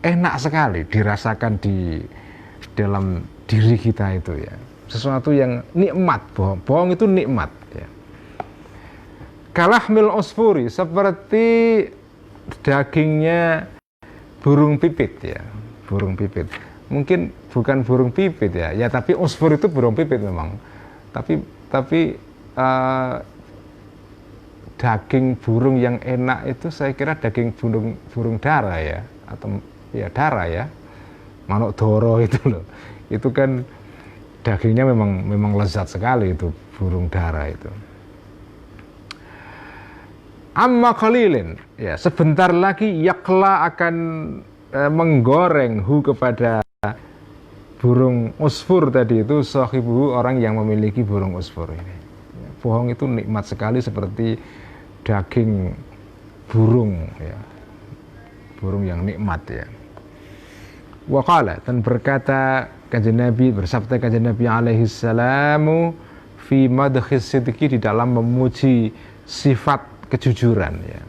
enak sekali dirasakan di dalam diri kita itu ya. Sesuatu yang nikmat, bohong itu nikmat ya. Kalahmil usfuri, seperti dagingnya burung pipit ya, burung pipit. Mungkin bukan burung pipit ya, tapi usfur itu burung pipit memang. Tapi daging burung yang enak itu saya kira daging burung dara ya, atau ya dara ya, manuk doro itu loh. Itu kan dagingnya memang lezat sekali itu burung dara itu. Amma qalilin, ya sebentar lagi yakla akan menggoreng kepada burung usfur tadi itu, sahibu, orang yang memiliki burung usfur ini. Bohong itu nikmat sekali seperti daging burung ya, burung yang nikmat ya. Wa qala, dan berkata Kanjeng Nabi, bersabda Kanjeng Nabi alaihi salamu fi madkhis sidqi, di dalam memuji sifat kejujuran ya.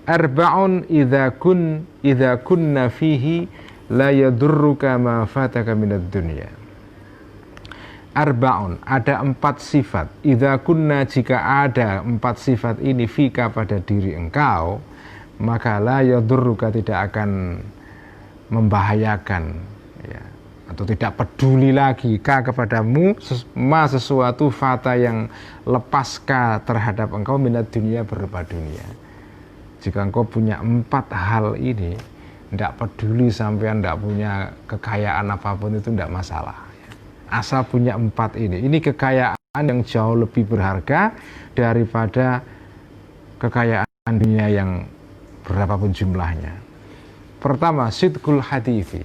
Arba'un idza kunna fihi la yadurruka ma fataka minad dunya. Arba'un, ada 4 sifat. Idza kunna, jika ada 4 sifat ini fika, pada diri engkau, maka la yadurruka, tidak akan membahayakan ya, atau tidak peduli lagi kepadamu sesuatu fata yang lepaska terhadap engkau minat dunia, berupa dunia. Jika engkau punya 4 hal ini, tidak peduli sampean tidak punya kekayaan apapun, itu tidak masalah ya. Asal punya 4 ini kekayaan yang jauh lebih berharga daripada kekayaan dunia yang berapapun jumlahnya. Pertama, sidqul hadithi,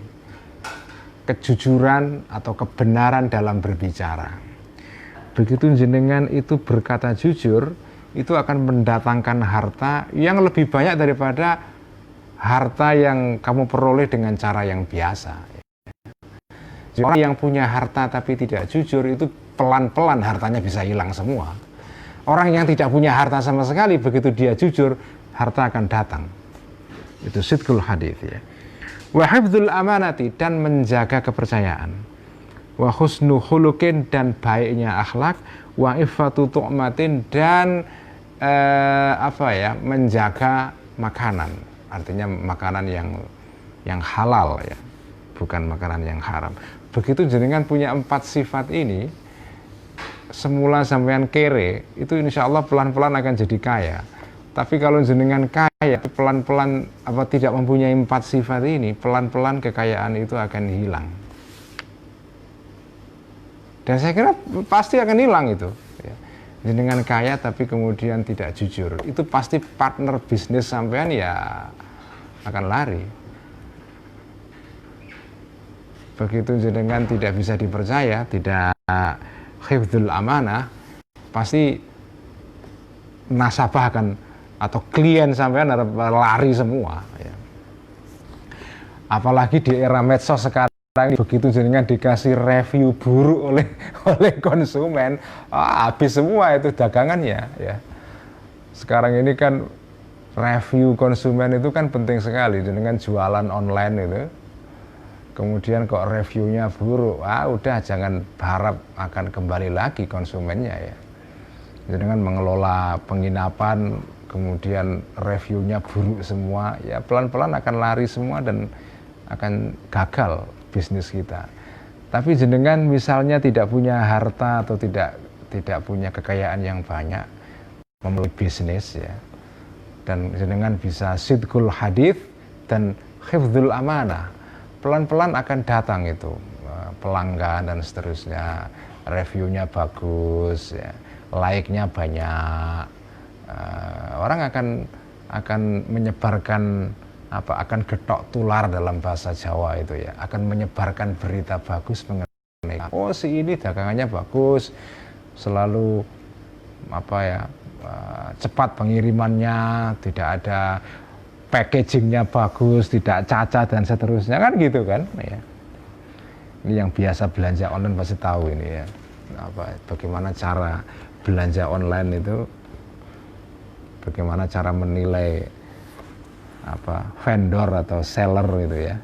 kejujuran atau kebenaran dalam berbicara. Begitu jenengan itu berkata jujur, itu akan mendatangkan harta yang lebih banyak daripada harta yang kamu peroleh dengan cara yang biasa. Orang yang punya harta tapi tidak jujur, itu pelan-pelan hartanya bisa hilang semua. Orang yang tidak punya harta sama sekali, begitu dia jujur, harta akan datang. Itu sidqul hadits ya. Wa hifdzul amanati, dan menjaga kepercayaan. Wa husnu khuluqin, dan baiknya akhlak. Wa iffatu tu'matin, dan menjaga makanan. Artinya makanan yang halal ya, bukan makanan yang haram. Begitu jenengan punya 4 sifat ini, semula sampean kere, itu insya Allah pelan-pelan akan jadi kaya. Tapi kalau jenengan kaya, pelan-pelan tidak mempunyai 4 sifat ini, pelan-pelan kekayaan itu akan hilang. Dan saya kira pasti akan hilang itu. Jenengan kaya tapi kemudian tidak jujur, itu pasti partner bisnis sampean ya akan lari. Begitu jenengan tidak bisa dipercaya, tidak hifdzul amanah, pasti nasabah akan, atau klien sampean lari semua ya. Apalagi di era medsos sekarang, begitu jenengan dikasih review buruk oleh konsumen, habis semua itu dagangannya ya. Sekarang ini kan review konsumen itu kan penting sekali. Dengan jualan online itu, kemudian kok reviewnya buruk, udah jangan berharap akan kembali lagi konsumennya ya. Dengan mengelola penginapan, kemudian reviewnya buruk semua, ya pelan-pelan akan lari semua dan akan gagal bisnis kita. Tapi jenengan misalnya tidak punya harta atau tidak punya kekayaan yang banyak, memulai bisnis ya, dan jenengan bisa sidqul hadith dan hifdzul amanah, pelan-pelan akan datang itu pelanggan dan seterusnya, reviewnya bagus ya, like-nya banyak, orang akan menyebarkan akan getok tular dalam bahasa Jawa itu ya, akan menyebarkan berita bagus mengenai si ini dagangannya bagus, selalu cepat pengirimannya, tidak ada packagingnya bagus, tidak cacat dan seterusnya, kan gitu kan ya. Ini yang biasa belanja online pasti tahu ini ya, bagaimana cara belanja online itu, bagaimana cara menilai vendor atau seller itu ya.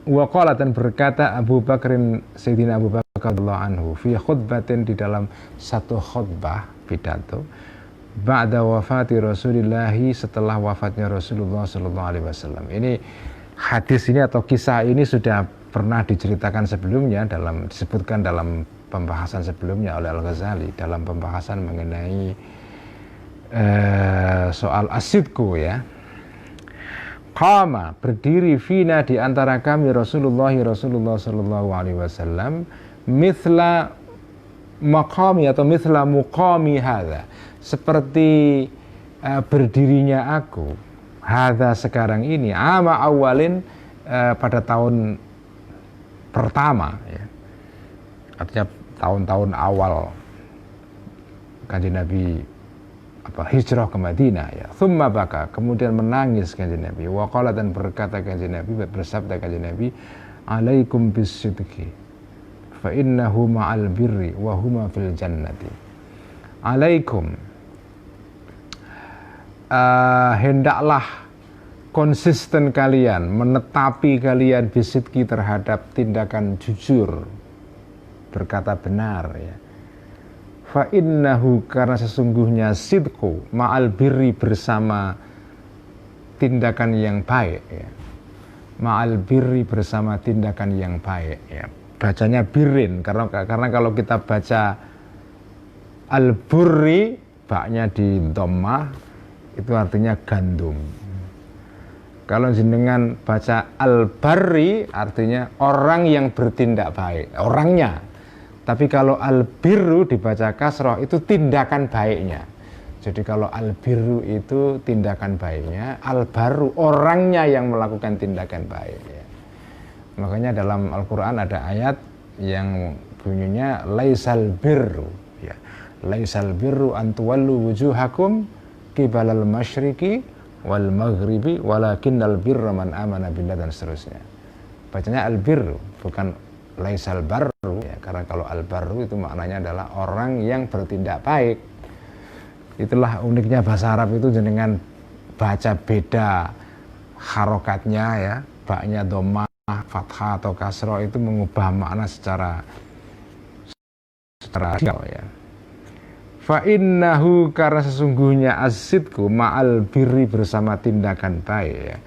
Wa qala, dan berkata Abu Bakrin, Sayyidina Abu Bakar radhiyallahu anhu, fi khutbatin, di dalam satu khutbah pidato, ba'da wafati Rasulillah, setelah wafatnya Rasulullah sallallahu alaihi wasallam. Ini hadis ini atau kisah ini sudah pernah diceritakan sebelumnya, disebutkan dalam pembahasan sebelumnya oleh Al-Ghazali dalam pembahasan mengenai soal asidku ya. Qama, berdiri, fina, di antara kami Rasulullah sallallahu alaihi wasallam, mithla maqami atau mithla muqami hadza, seperti berdirinya aku hadza sekarang ini, ama awalin, pada tahun pertama ya, artinya tahun-tahun awal Kanjeng Nabi hijrah ke Madinah ya. Thumma baka, kemudian menangis Kanjeng Nabi. Wa qala, dan berkata Kanjeng Nabi, bersabda Kanjeng Nabi, alaikum bisidqi fa innahu ma'al birri wa huma fil jannati. Alaikum, hendaklah konsisten kalian, menetapi kalian bisidqi, terhadap tindakan jujur, berkata benar ya. Fa innahu, karena sesungguhnya sidqu ma'al birri, bersama tindakan yang baik ya. Ma'al birri, bersama tindakan yang baik ya. Bacanya birrin, karena kalau kita baca al-burri, baknya di dhammah, itu artinya gandum. Kalau jenengan baca al-barri, artinya orang yang bertindak baik, orangnya. Tapi kalau al-birru dibaca kasroh, itu tindakan baiknya. Jadi kalau al-birru itu tindakan baiknya, al-barru orangnya yang melakukan tindakan baik ya. Makanya dalam Al-Quran ada ayat yang bunyinya laisal birru ya. Laisal birru an tuwallu wujuhakum qibalal masyriqi wal maghribi walakinnal birra man amana billah, dan seterusnya. Bacanya al-birru, bukan laisal barru ya, karena kalau al-barru itu maknanya adalah orang yang bertindak baik. Itulah uniknya bahasa Arab itu, jenengan baca beda harokatnya ya, baknya dhammah, fathah atau kasroh, itu mengubah makna secara real ya. Fa innahu, karena sesungguhnya as-sidqu ma'al birri, bersama tindakan baik ya.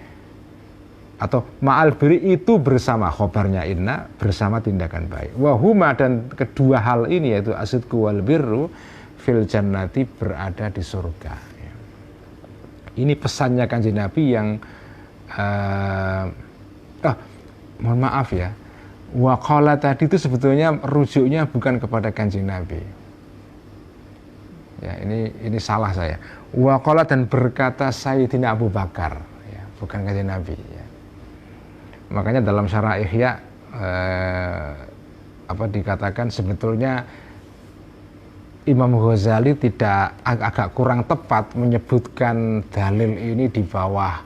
Atau ma'al birri itu bersama, khobarnya inna, bersama tindakan baik. Wahuma, dan kedua hal ini yaitu as-sidqu wal birru fil jannati, berada di surga ya. Ini pesannya Kanjeng Nabi yang mohon maaf ya, waqala tadi itu sebetulnya rujuknya bukan kepada Kanjeng Nabi ya, ini salah saya. Waqala, dan berkata Sayyidina Abu Bakar ya, bukan Kanjeng Nabi ya. Makanya dalam Syarah Ihya dikatakan sebetulnya Imam Ghazali agak kurang tepat menyebutkan dalil ini di bawah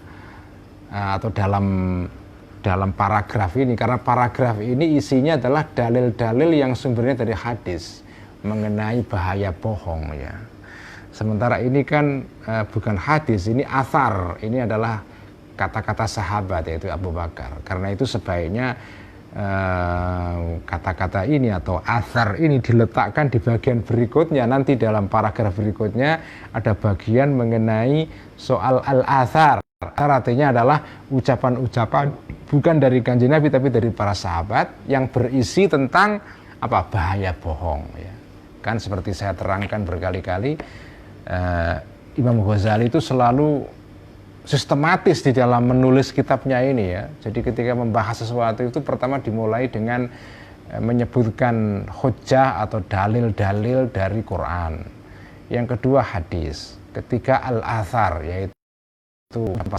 atau dalam paragraf ini, karena paragraf ini isinya adalah dalil-dalil yang sumbernya dari hadis mengenai bahaya bohong ya. Sementara ini kan bukan hadis, ini athar, ini adalah kata-kata sahabat yaitu Abu Bakar. Karena itu sebaiknya kata-kata ini atau athar ini diletakkan di bagian berikutnya. Nanti dalam paragraf berikutnya ada bagian mengenai soal al-athar. Artinya adalah ucapan-ucapan bukan dari Kanjeng Nabi tapi dari para sahabat yang berisi tentang apa, bahaya bohong ya. Kan seperti saya terangkan berkali-kali, Imam Ghazali itu selalu sistematis di dalam menulis kitabnya ini ya. Jadi ketika membahas sesuatu itu pertama dimulai dengan menyebutkan hujjah atau dalil-dalil dari Quran. Yang kedua hadis. Ketiga al-athar, yaitu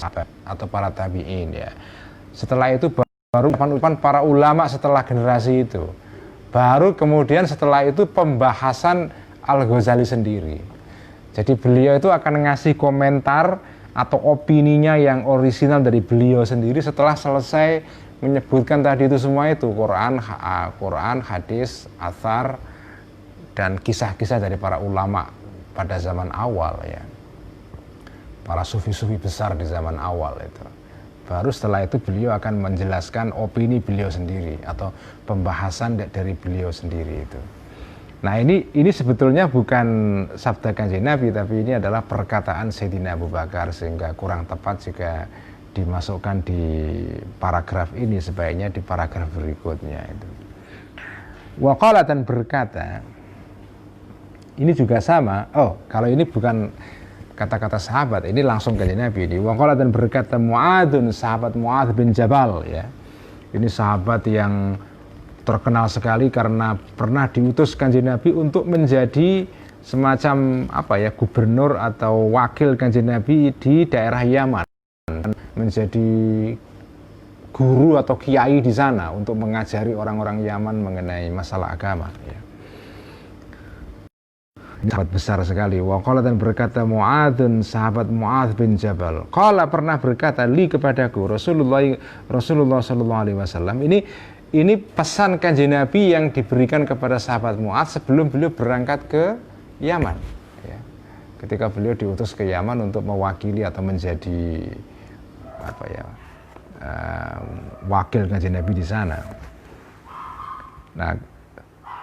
sahabat atau para tabi'in ya. Setelah itu baru ucapan para ulama setelah generasi itu. Baru kemudian setelah itu pembahasan Al-Ghazali sendiri. Jadi beliau itu akan ngasih komentar atau opininya yang orisinal dari beliau sendiri setelah selesai menyebutkan tadi itu semua itu, Quran, hadis, athar, dan kisah-kisah dari para ulama pada zaman awal ya. Para sufi-sufi besar di zaman awal itu. Baru setelah itu beliau akan menjelaskan opini beliau sendiri atau pembahasan dari beliau sendiri itu. Nah ini sebetulnya bukan sabda Kanjeng Nabi, tapi ini adalah perkataan Sayyidina Abu Bakar, sehingga kurang tepat jika dimasukkan di paragraf ini, sebaiknya di paragraf berikutnya itu. Wa qala, dan berkata, ini juga sama. Oh, kalau ini bukan kata-kata sahabat, ini langsung Kanjeng Nabi ini. Wa qala, dan berkata Mu'adzun, sahabat Mu'adz bin Jabal ya. Ini sahabat yang terkenal sekali karena pernah diutus Kanjeng Nabi untuk menjadi semacam apa ya, gubernur atau wakil Kanjeng Nabi di daerah Yaman, menjadi guru atau kiai di sana untuk mengajari orang-orang Yaman mengenai masalah agama ya. Sahabat besar sekali. Wa qala, dan berkata Mu'adzun, sahabat Mu'adz bin Jabal, qala, pernah berkata li kepadaku Rasulullah sallallahu alaihi wasallam. Ini pesan Kanjeng Nabi yang diberikan kepada sahabat Mu'adz sebelum beliau berangkat ke Yaman ya. Ketika beliau diutus ke Yaman untuk mewakili atau menjadi apa ya, wakil Kanjeng Nabi di sana. Nah,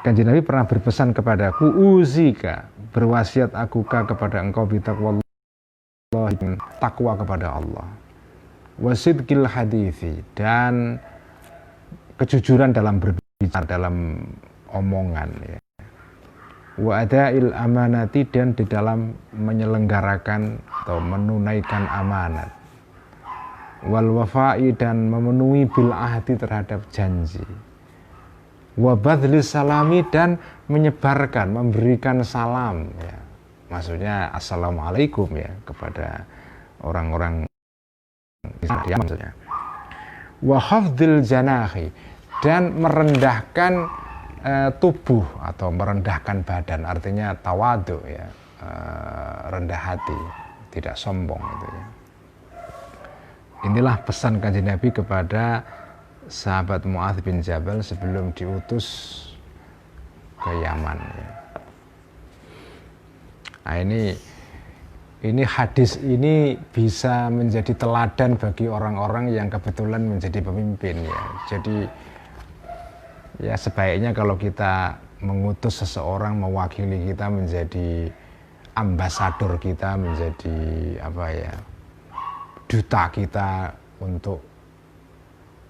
Kanjeng Nabi pernah berpesan kepadaku, uzika, berwasiat akuka kepada engkau bitaqwallah, takwa kepada Allah, wasidqil hadithi, dan kejujuran dalam berbicara, dalam omongan ya. Wa adail amanati, dan di dalam menyelenggarakan atau menunaikan amanat. Wal wafai, dan memenuhi bil ahdi, terhadap janji. Wa badlis salami, dan menyebarkan, memberikan salam ya. Maksudnya assalamualaikum ya kepada orang-orang dia maksudnya. Wa hafdzil janahi, dan merendahkan tubuh atau merendahkan badan, artinya tawadu ya, rendah hati, tidak sombong itu ya. Inilah pesan Kanjeng Nabi kepada sahabat Mu'adz bin Jabal sebelum diutus ke Yaman ya. Nah ini hadis ini bisa menjadi teladan bagi orang-orang yang kebetulan menjadi pemimpin ya. Jadi ya sebaiknya kalau kita mengutus seseorang mewakili kita, menjadi ambasador kita, menjadi apa ya, duta kita untuk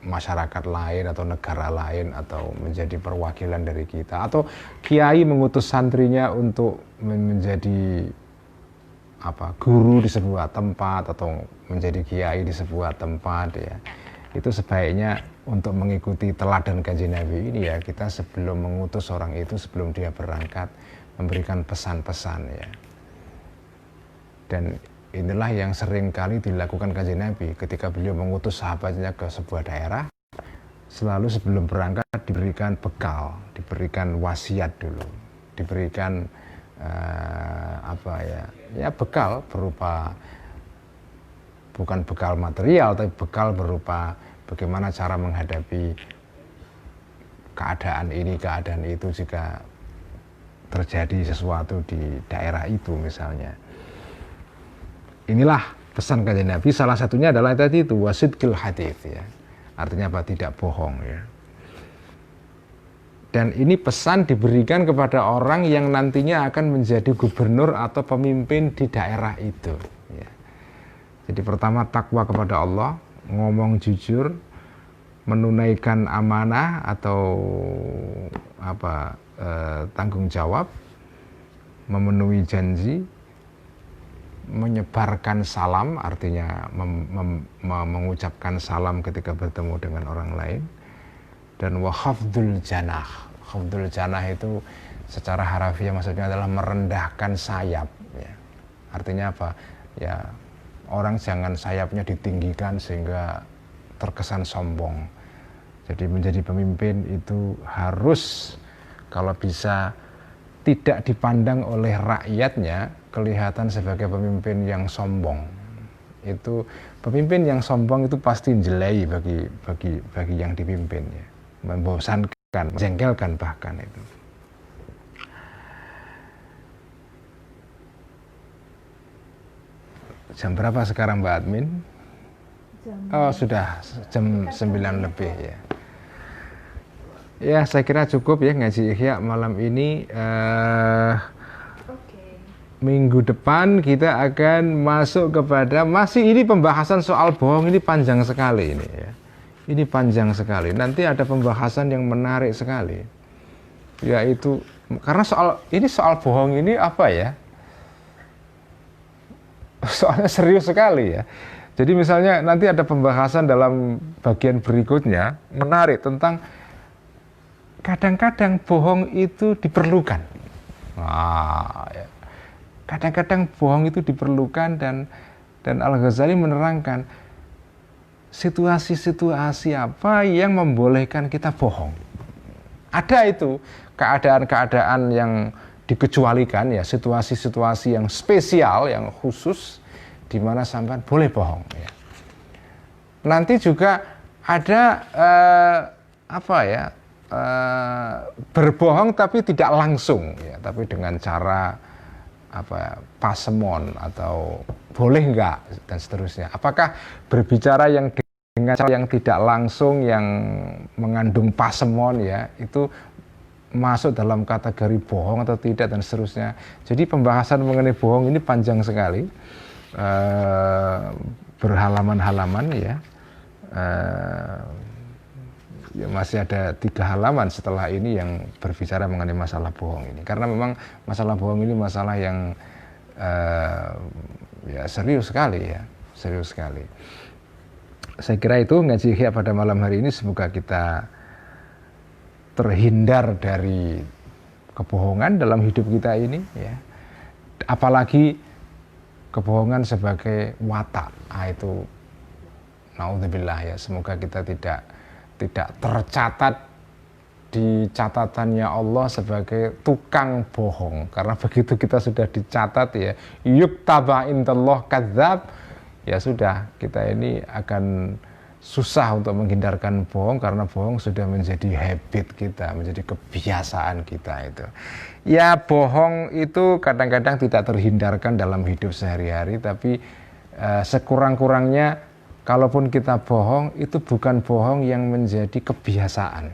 masyarakat lain atau negara lain, atau menjadi perwakilan dari kita, atau kiai mengutus santrinya untuk menjadi apa, guru di sebuah tempat atau menjadi kiai di sebuah tempat ya. Itu sebaiknya untuk mengikuti teladan Kanjeng Nabi ini ya, kita sebelum mengutus orang itu, sebelum dia berangkat, memberikan pesan-pesan ya. Dan inilah yang sering kali dilakukan Kanjeng Nabi ketika beliau mengutus sahabatnya ke sebuah daerah. Selalu sebelum berangkat diberikan bekal, diberikan wasiat dulu, diberikan apa ya bekal berupa, bukan bekal material, tapi bekal berupa bagaimana cara menghadapi keadaan ini, keadaan itu jika terjadi sesuatu di daerah itu misalnya. Inilah pesan kanjeng Nabi, salah satunya adalah tadi itu wasidqil hadits ya. Artinya apa? Tidak bohong ya. Dan ini pesan diberikan kepada orang yang nantinya akan menjadi gubernur atau pemimpin di daerah itu ya. Jadi pertama takwa kepada Allah, ngomong jujur, menunaikan amanah atau tanggung jawab, memenuhi janji, menyebarkan salam, artinya mengucapkan salam ketika bertemu dengan orang lain, dan wa khafdul janah. Khafdul janah itu secara harafiah maksudnya adalah merendahkan sayap ya. Artinya apa? Ya, orang jangan sayapnya ditinggikan sehingga terkesan sombong. Jadi menjadi pemimpin itu harus kalau bisa tidak dipandang oleh rakyatnya kelihatan sebagai pemimpin yang sombong. Itu pemimpin yang sombong itu pasti jelai bagi yang dipimpin ya. Membosankan, menjengkelkan bahkan itu. Jam berapa sekarang Mbak Admin? Oh sudah jam 9 lebih ya. Ya saya kira cukup ya ngaji Ihya malam ini. Minggu depan kita akan masuk kepada ini pembahasan soal bohong, ini panjang sekali ini ya. Ini panjang sekali. Nanti ada pembahasan yang menarik sekali. Yaitu karena soal bohong ini apa ya? Soalnya serius sekali ya. Jadi misalnya nanti ada pembahasan dalam bagian berikutnya menarik tentang kadang-kadang bohong itu diperlukan. Ya. Kadang-kadang bohong itu diperlukan dan Al-Ghazali menerangkan situasi-situasi apa yang membolehkan kita bohong. Ada itu keadaan-keadaan yang dikecualikan ya, situasi-situasi yang spesial, yang khusus di mana sampean boleh bohong ya. Nanti juga ada berbohong tapi tidak langsung ya, tapi dengan cara pasemon atau boleh enggak dan seterusnya. Apakah berbicara dengan cara yang tidak langsung yang mengandung pasemon ya itu masuk dalam kategori bohong atau tidak dan seterusnya. Jadi pembahasan mengenai bohong ini panjang sekali, berhalaman-halaman ya. Ya masih ada 3 halaman setelah ini yang berbicara mengenai masalah bohong ini, karena memang masalah bohong ini masalah yang ya serius sekali ya, serius sekali. Saya kira itu ngaji Ihya pada malam hari ini, semoga kita terhindar dari kebohongan dalam hidup kita ini ya, apalagi kebohongan sebagai watak. Itu naudzubillah ya, semoga kita tidak tercatat di catatannya Allah sebagai tukang bohong, karena begitu kita sudah dicatat ya yuktaba indallah kadzab, ya sudah kita ini akan susah untuk menghindarkan bohong, karena bohong sudah menjadi habit kita, menjadi kebiasaan kita itu. Ya bohong itu kadang-kadang tidak terhindarkan dalam hidup sehari-hari, tapi sekurang-kurangnya kalaupun kita bohong, itu bukan bohong yang menjadi kebiasaan,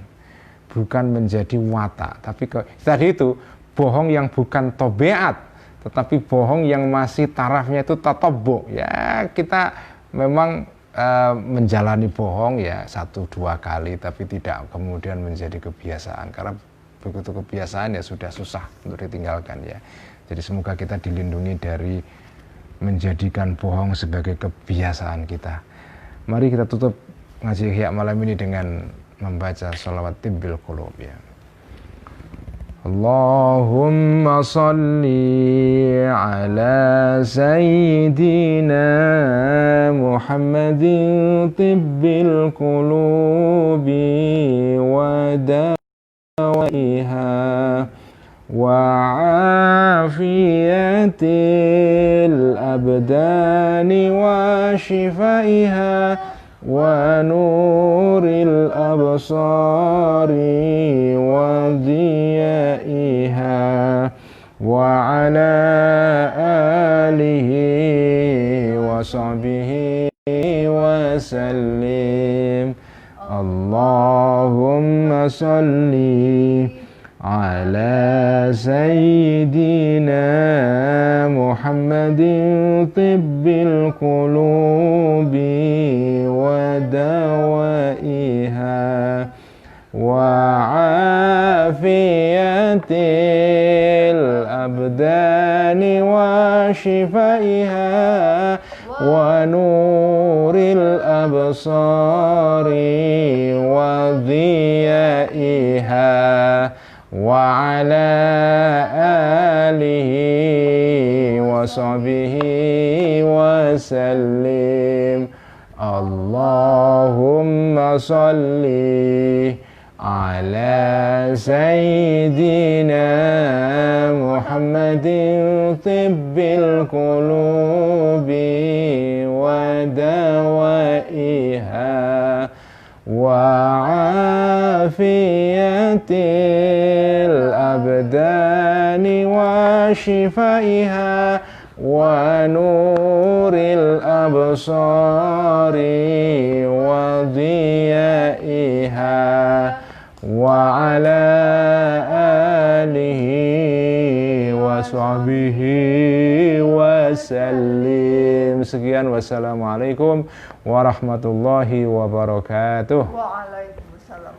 bukan menjadi watak, tapi tadi itu bohong yang bukan tobeat, tetapi bohong yang masih tarafnya itu tatabbu. Ya kita memang menjalani bohong ya 1-2 kali, tapi tidak kemudian menjadi kebiasaan, karena begitu kebiasaan ya sudah susah untuk ditinggalkan ya. Jadi semoga kita dilindungi dari menjadikan bohong sebagai kebiasaan kita. Mari kita tutup ngaji Ihya malam ini dengan membaca sholawat tibbil qulub ya. Allahumma salli ala sayyidina Muhammadin tibbil qulubi wa dawaiha wa afiyatil abdani wa shifaiha wa nuril absari wa diyaiha وعلى آله وصحبه وسلم. اللهم صل على سيدنا محمد طب القلوب ودوائها وعافية الأبدان وشفائها ونور الأبصار وضيائها وعلى آله وصحبه وسلم. اللهم صل على سيدنا محمد طب القلوب ودوائها وعافية الأبدان وشفائها ونور الأبصار وضيائها وعلى آله وصحبه wasallim. Sekian, wassalamualaikum warahmatullahi wabarakatuh. Waalaikumsalam.